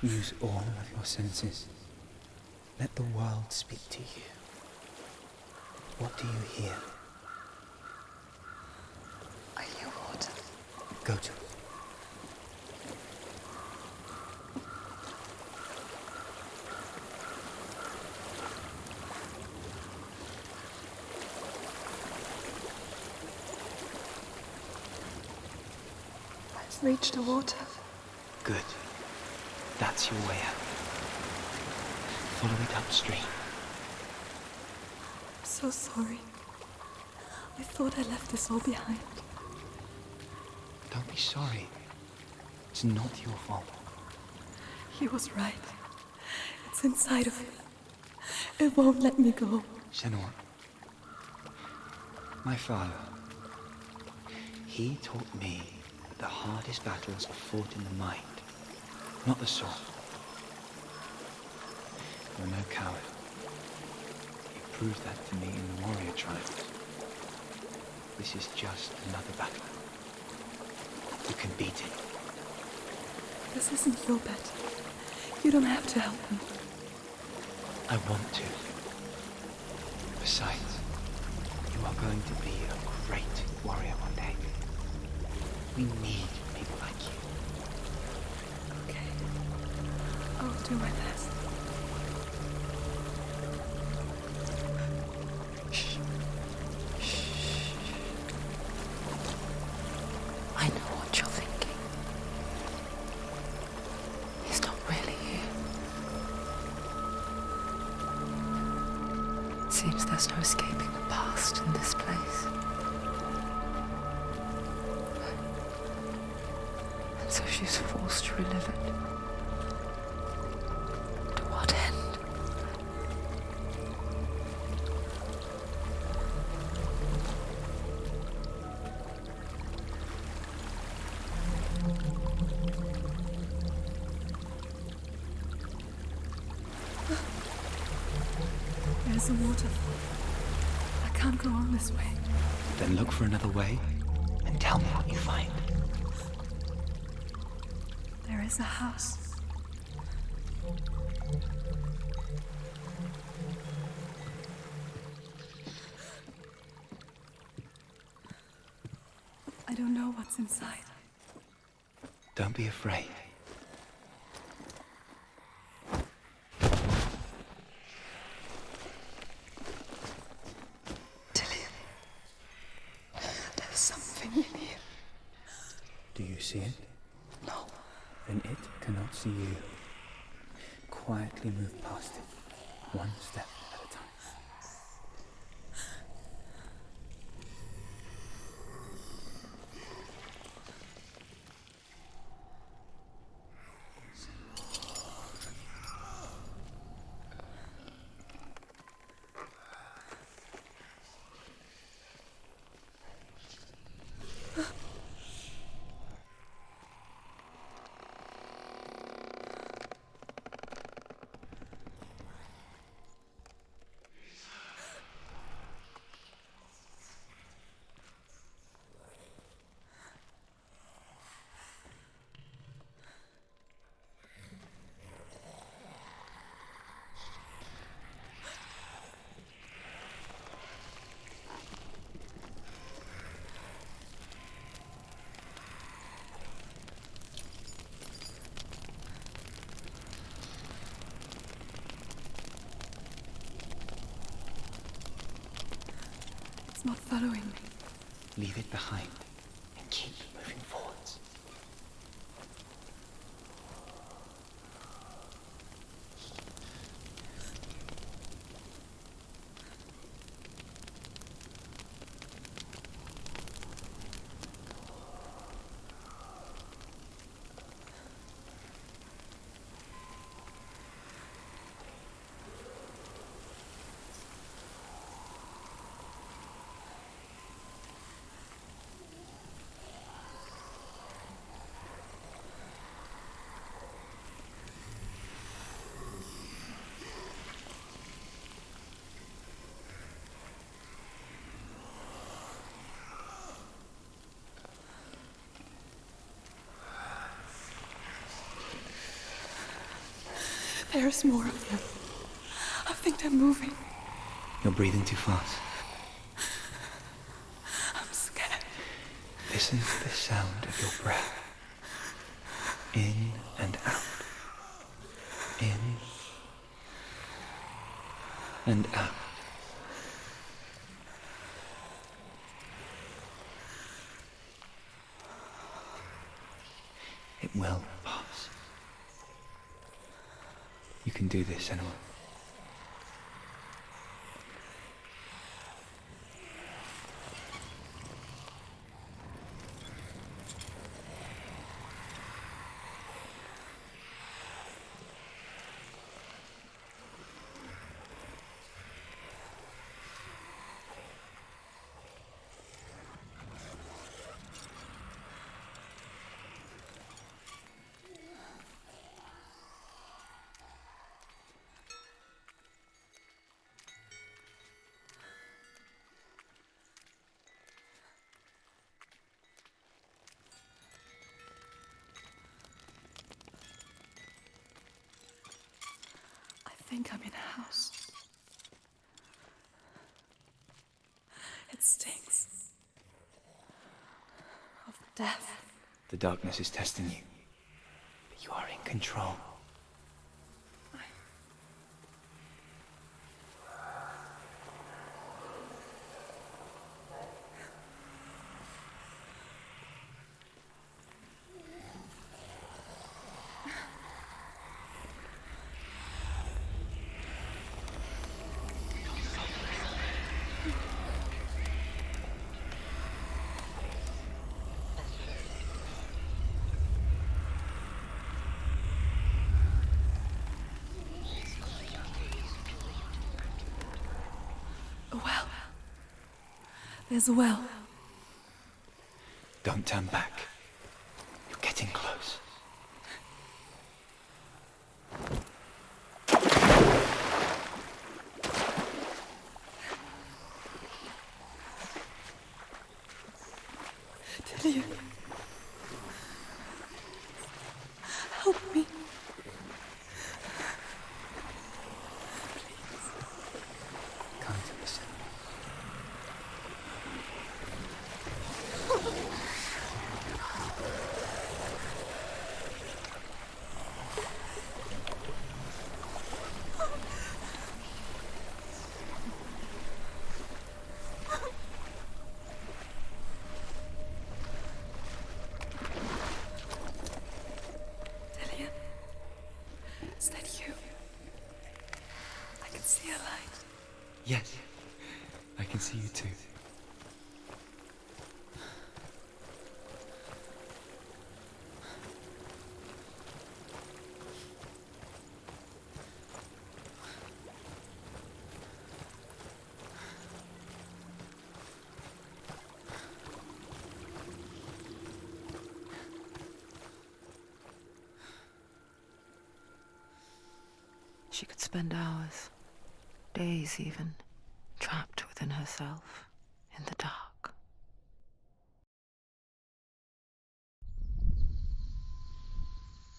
G: Use all of your senses. Let the world speak to you. What do you hear?
C: I hear water.
G: Go to it.
C: I've reached the water.
G: Good. That's your way out. Follow it upstream.
C: I'm so sorry. I thought I left this all behind.
G: Don't be sorry. It's not your fault.
C: He was right. It's inside of me. It won't let me go.
G: Senua. My father. He taught me that the hardest battles are fought in the mind, not the sword. You're no coward. You proved that to me in the warrior trials. This is just another battle. You can beat it.
C: This isn't your battle. You don't have to help me.
G: I want to. Besides, you are going to be a great warrior one day. We need people like you.
C: Okay. I'll do my best.
D: I know what you're thinking. He's not really here. It seems there's no escaping the past in this place. And so she's forced to relive it. To what end?
C: waterfall. I can't go on this way.
G: Then look for another way and tell me what you find.
C: There is a house. I don't know what's inside.
G: Don't be afraid.
C: Dillian, there's something in here.
I: Do you see it?
C: No.
I: Then it cannot see you. Quietly move past it, one step at a time.
C: It's not following me.
G: Leave it behind and keep moving forwards.
C: There's more of them. I think they're moving.
G: You're breathing too fast.
C: I'm scared.
G: Listen to the sound of your breath. In and out. In and out. It will pass. You can do this, Shenua.
C: I think I'm in a house. It stinks of death.
G: The darkness is testing you, but you are in control.
C: A well. There's a well.
G: Don't turn back. You're getting close.
C: Dillian. Help me.
I: Come to me, Senua.
C: Dillian. Is that you? I can see a light.
I: Yes, I can see you too.
D: She could spend hours, days even, trapped within herself, in the dark.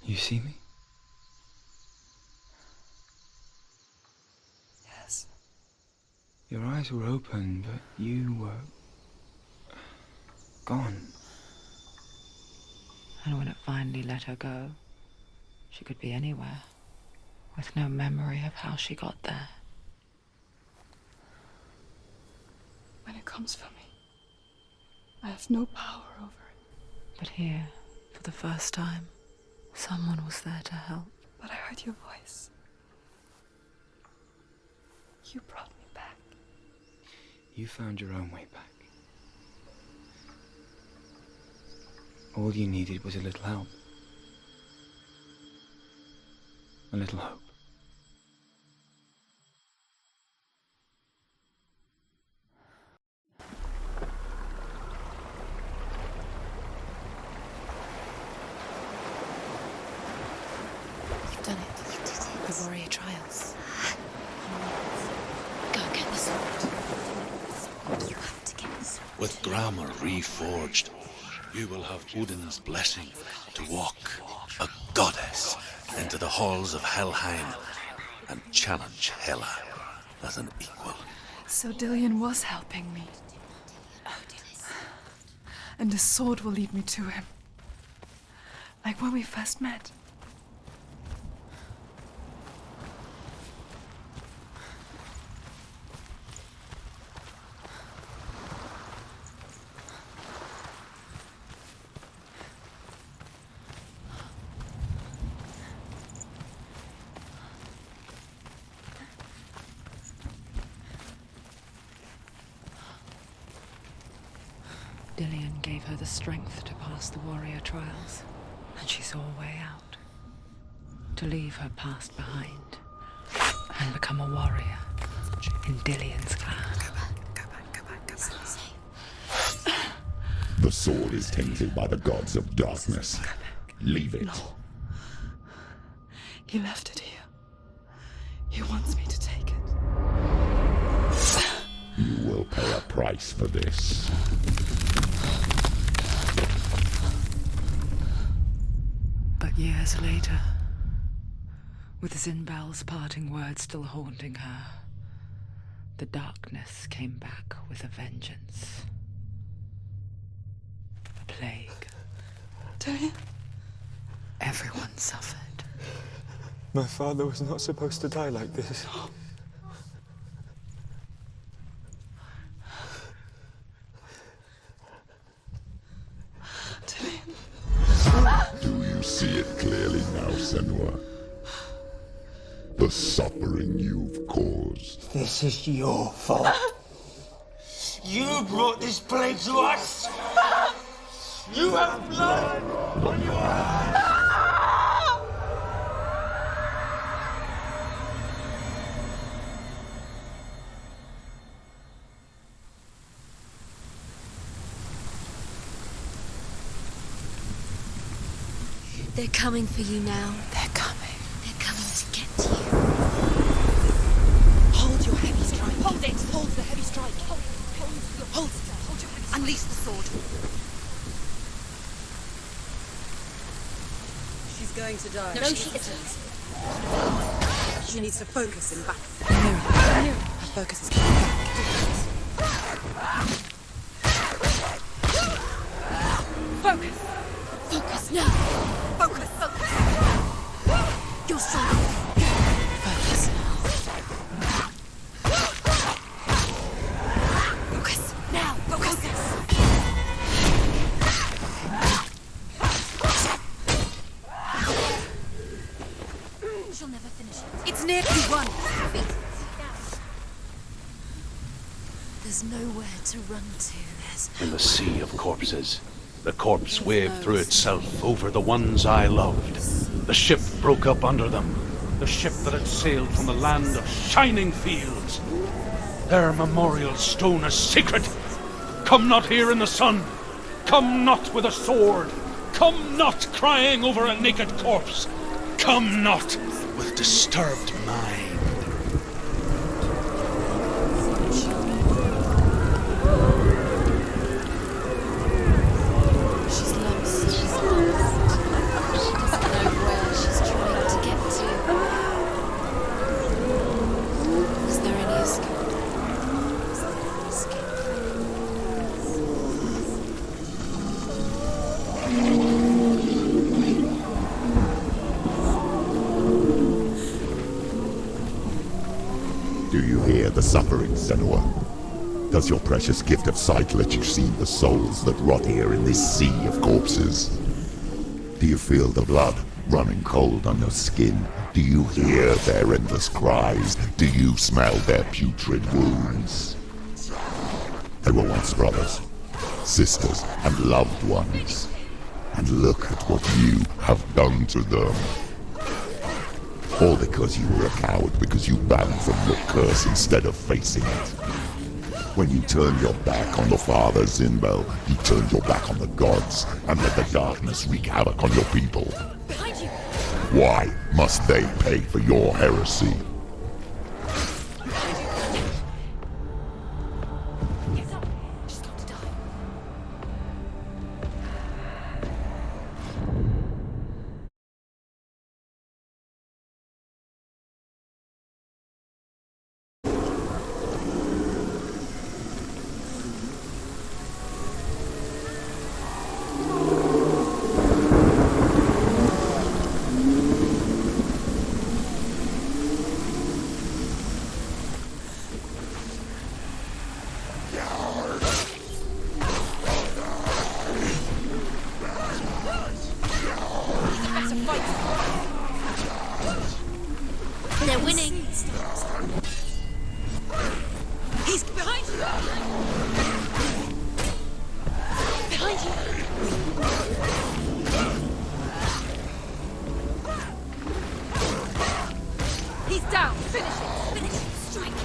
I: You see me?
C: Yes.
I: Your eyes were open, but you were gone.
D: And when it finally let her go, she could be anywhere, with no memory of how she got there.
C: When it comes for me, I have no power over it.
D: But here, for the first time, someone was there to help.
C: But I heard your voice. You brought me back.
I: You found your own way back. All you needed was a little help. A little hope.
A: You've done it. You did it. The warrior trials. Go get the sword. You have to get the sword.
B: With grammar reforged, you will have Odin's blessing to walk, a goddess, into the halls of Hellheim and challenge Hela as an equal.
C: So Dillian was helping me. And the sword will lead me to him. Like when we first met.
D: Dillian gave her the strength to pass the warrior trials, and she saw a way out. To leave her past behind, and become a warrior in Dillian's clan.
A: Go back. Safe.
E: The sword is tainted by the gods of darkness. Leave it.
C: No. He left it here. He wants me to take it.
E: You will pay a price for this.
D: But years later, with Zinbal's parting words still haunting her, the darkness came back with a vengeance. A plague.
C: Dillian?
D: Everyone suffered.
I: My father was not supposed to die like this.
E: Do you see it clearly now, Senua? The suffering you've caused.
J: This is your fault. You brought this plague to us! You have blood on your hands!
A: They're coming for you now.
D: They're coming.
A: They're coming to get you.
H: Hold your heavy strike. Hold it. Hold the heavy strike. Hold it. Hold it. Unleash the sword.
K: going to die.
A: No, she isn't.
K: She needs to focus in battle. Her focus is coming back.
A: Focus! Focus now! Focus! Focus! You're strong. Focus now. Focus now! Focus! She'll never finish it.
K: It's nearly won.
A: There's nowhere to run to.
B: In the sea of corpses, the corpse waved through itself over the ones I loved. The ship broke up under them. The ship that had sailed from the land of shining fields. Their memorial stone is sacred. Come not here in the sun. Come not with a sword. Come not crying over a naked corpse. Come not with disturbed mind.
A: She's lost. She's lost. She doesn't know where she's trying to get to. Is there any escape? Is there any escape?
L: Do you hear the suffering, Senua? Does your precious gift of sight let you see the souls that rot here in this sea of corpses? Do you feel the blood running cold on your skin? Do you hear their endless cries? Do you smell their putrid wounds? They were once brothers, sisters, and loved ones. And look at what you have done to them. All because you were a coward, because you ran from your curse instead of facing it. When you turned your back on the Father Zinbel, you turned your back on the gods and let the darkness wreak havoc on your people.
A: Behind you!
L: Why must they pay for your heresy?
A: Get up! She's got to die. They're winning. He's behind you. Behind you.
K: He's down. Finish it.
A: Finish it. Strike it.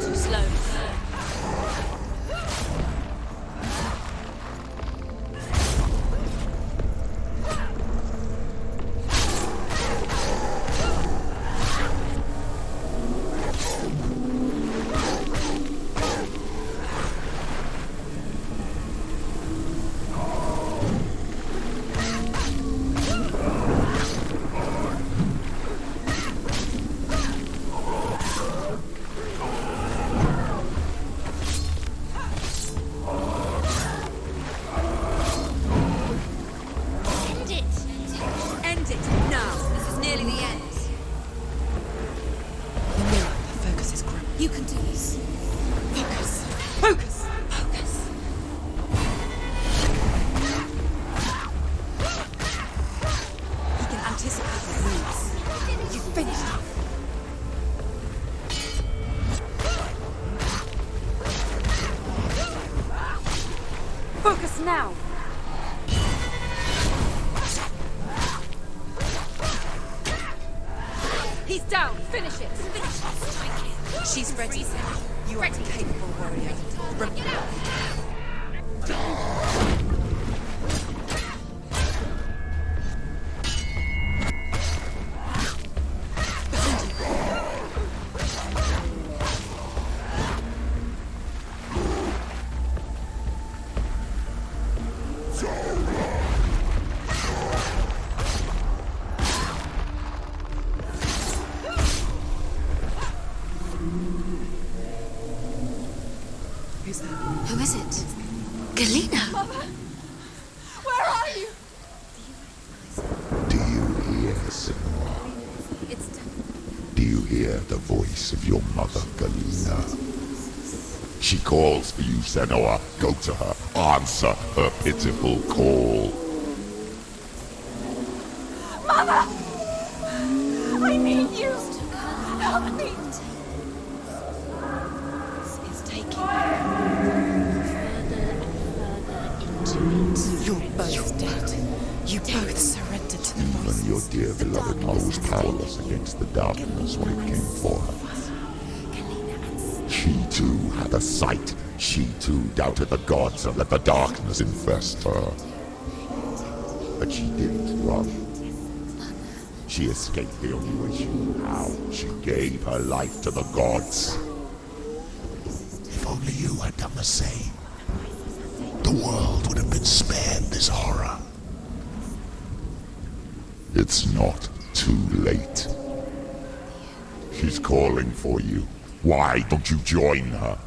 A: Too slow.
K: Focus now! He's down! Finish it!
A: Finish it! Strike it!
K: She's ready. You are a capable warrior.
H: Who is it? Galena!
C: Mother! Where are you?
L: Do you hear, Senua? Do you hear the voice of your mother, Galena? She calls for you, Senua. Go to her. Answer her pitiful call.
C: Mother! I need you! Help me!
H: It's taking you further and further into it.
K: You're both dead. You both surrendered to the voices.
L: Even your dear beloved knows powerless against the darkness when it came for her. She too had a sight. She too doubted the gods and let the darkness infest her. But she didn't run. She escaped the only way she knew how. She gave her life to the gods. If only you had done the same, the world would have been spared this horror. It's not too late. She's calling for you. Why don't you join her?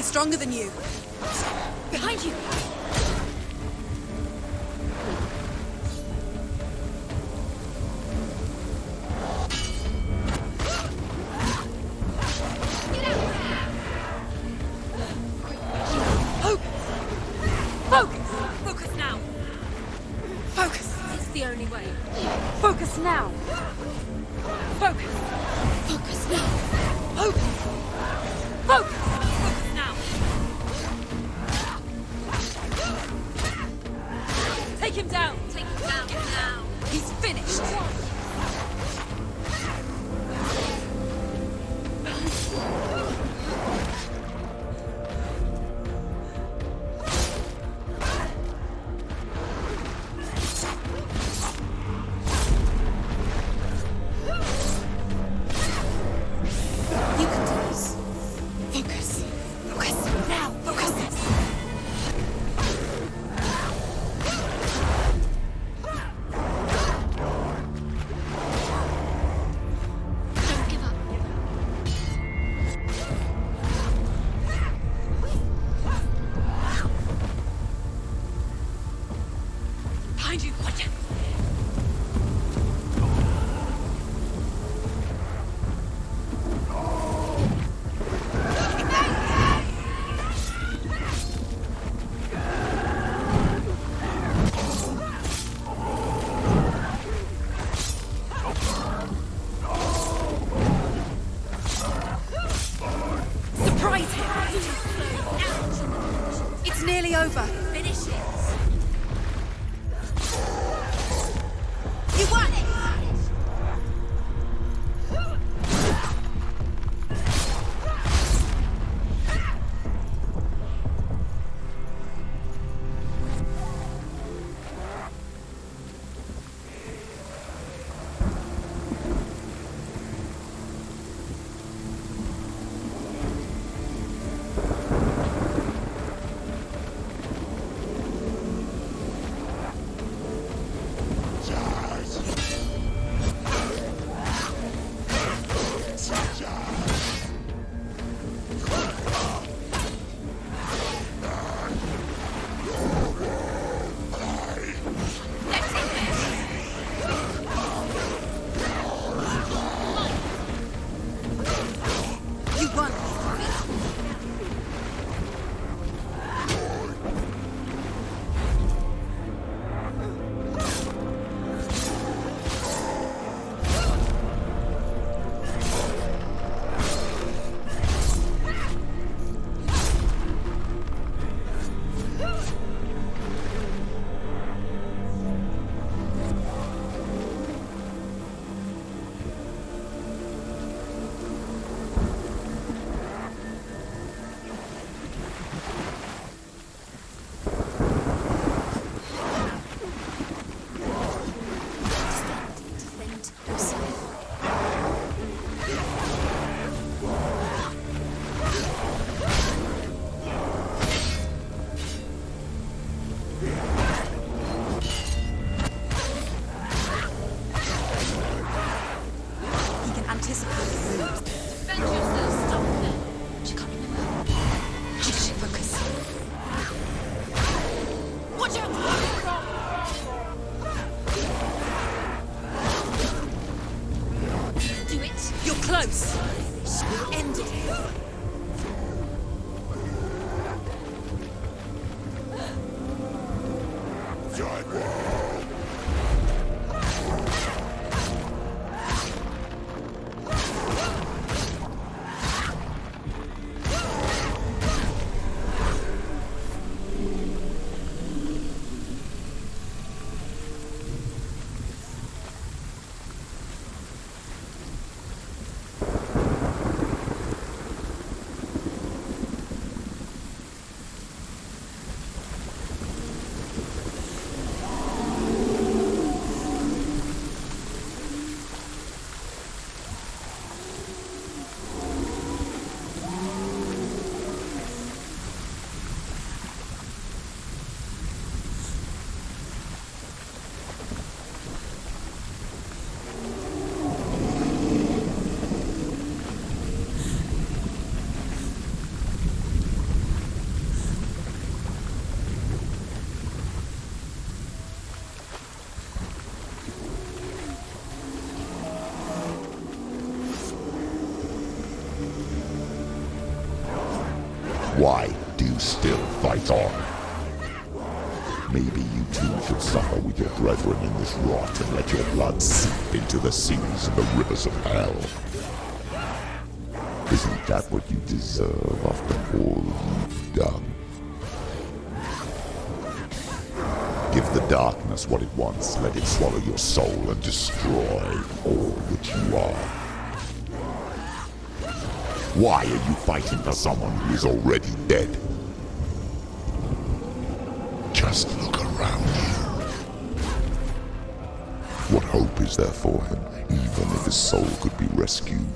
K: Stronger than you.
H: Behind you!
A: Focus now!
K: Focus!
A: It's the only way.
K: Focus now! Focus!
H: Focus now!
K: Focus!
A: Focus! Focus now! Take him down! Take him down now!
K: He's finished!
H: You can do this.
K: Focus!
H: Focus now! Focus! Don't give up.
K: Behind you! Watch out! Surprise him! It's nearly over.
A: Finish it!
K: Do it. You're close. End it.
L: Why do you still fight on? Maybe you too should suffer with your brethren in this rot and let your blood seep into the seas and the rivers of hell. Isn't that what you deserve after all you've done? Give the darkness what it wants, let it swallow your soul and destroy all that you are. Why are you fighting for someone who is already dead? Just look around you. What hope is there for him, even if his soul could be rescued?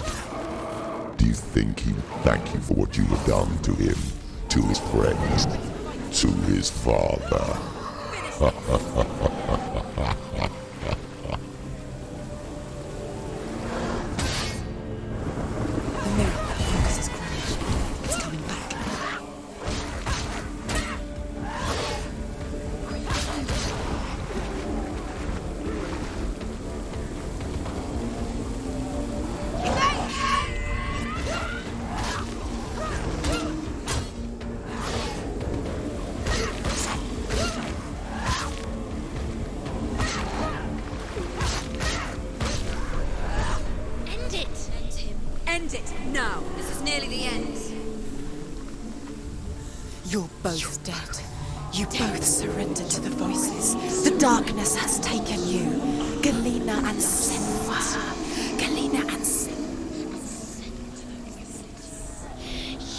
L: Do you think he would thank you for what you have done to him, to his friends, to his father?
A: You're both dead. You both surrendered to the voices. The darkness has taken you. Galena and Senua. Galena and Senua.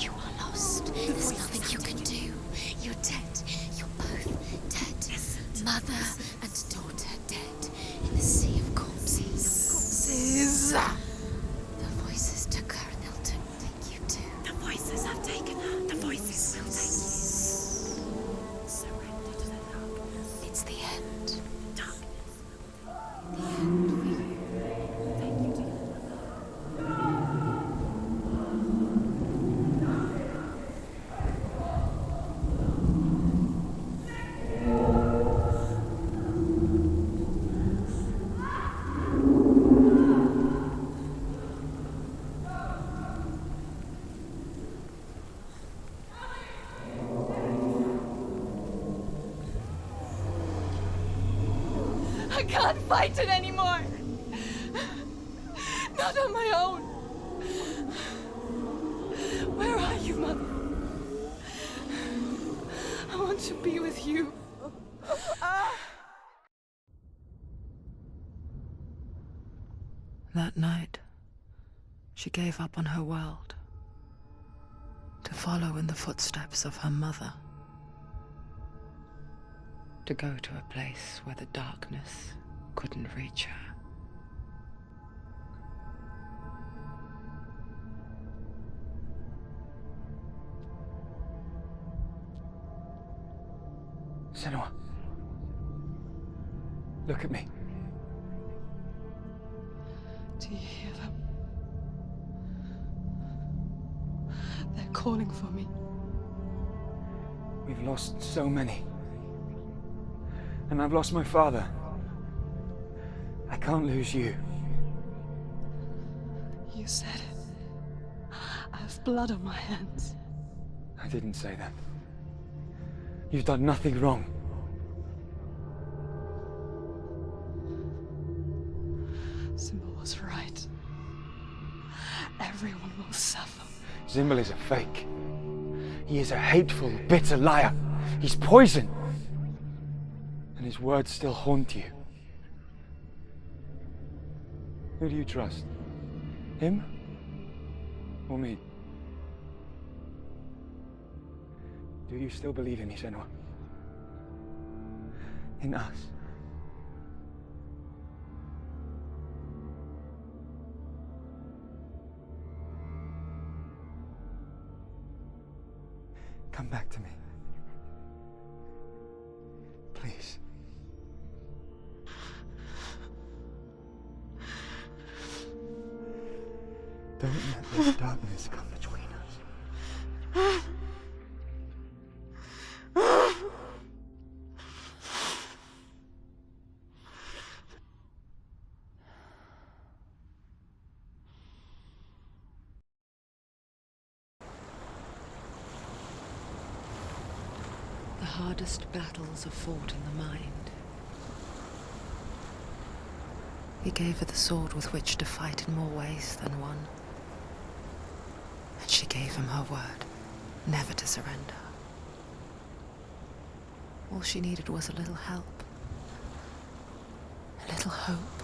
A: You are lost. There's nothing you can do. You're dead. You're both dead. Mother and daughter dead in the sea of corpses. The voices took her and they'll take you too. The voices have taken her. The voices will take you. Surrender to the darkness. It's the end. Darkness. The end for you. Take you to your
C: I can't fight it anymore. Not on my own. Where are you, Mother? I want to be with you.
D: That night, she gave up on her world to follow in the footsteps of her mother, to go to a place where the darkness couldn't reach her.
I: Senua, look at me.
C: Do you hear them? They're calling for me.
I: We've lost so many. And I've lost my father. I can't lose you.
C: You said it. I have blood on my hands.
I: I didn't say that. You've done nothing wrong.
C: Symbol was right. Everyone will suffer.
I: Zimbel is a fake. He is a hateful, bitter liar. He's poison. And his words still haunt you. Who do you trust? Him? Or me? Do you still believe in me, Senua? In us? Come back to me. Please. Don't let this darkness come between us.
D: The hardest battles are fought in the mind. He gave her the sword with which to fight in more ways than one. And she gave him her word, never to surrender. All she needed was a little help, a little hope.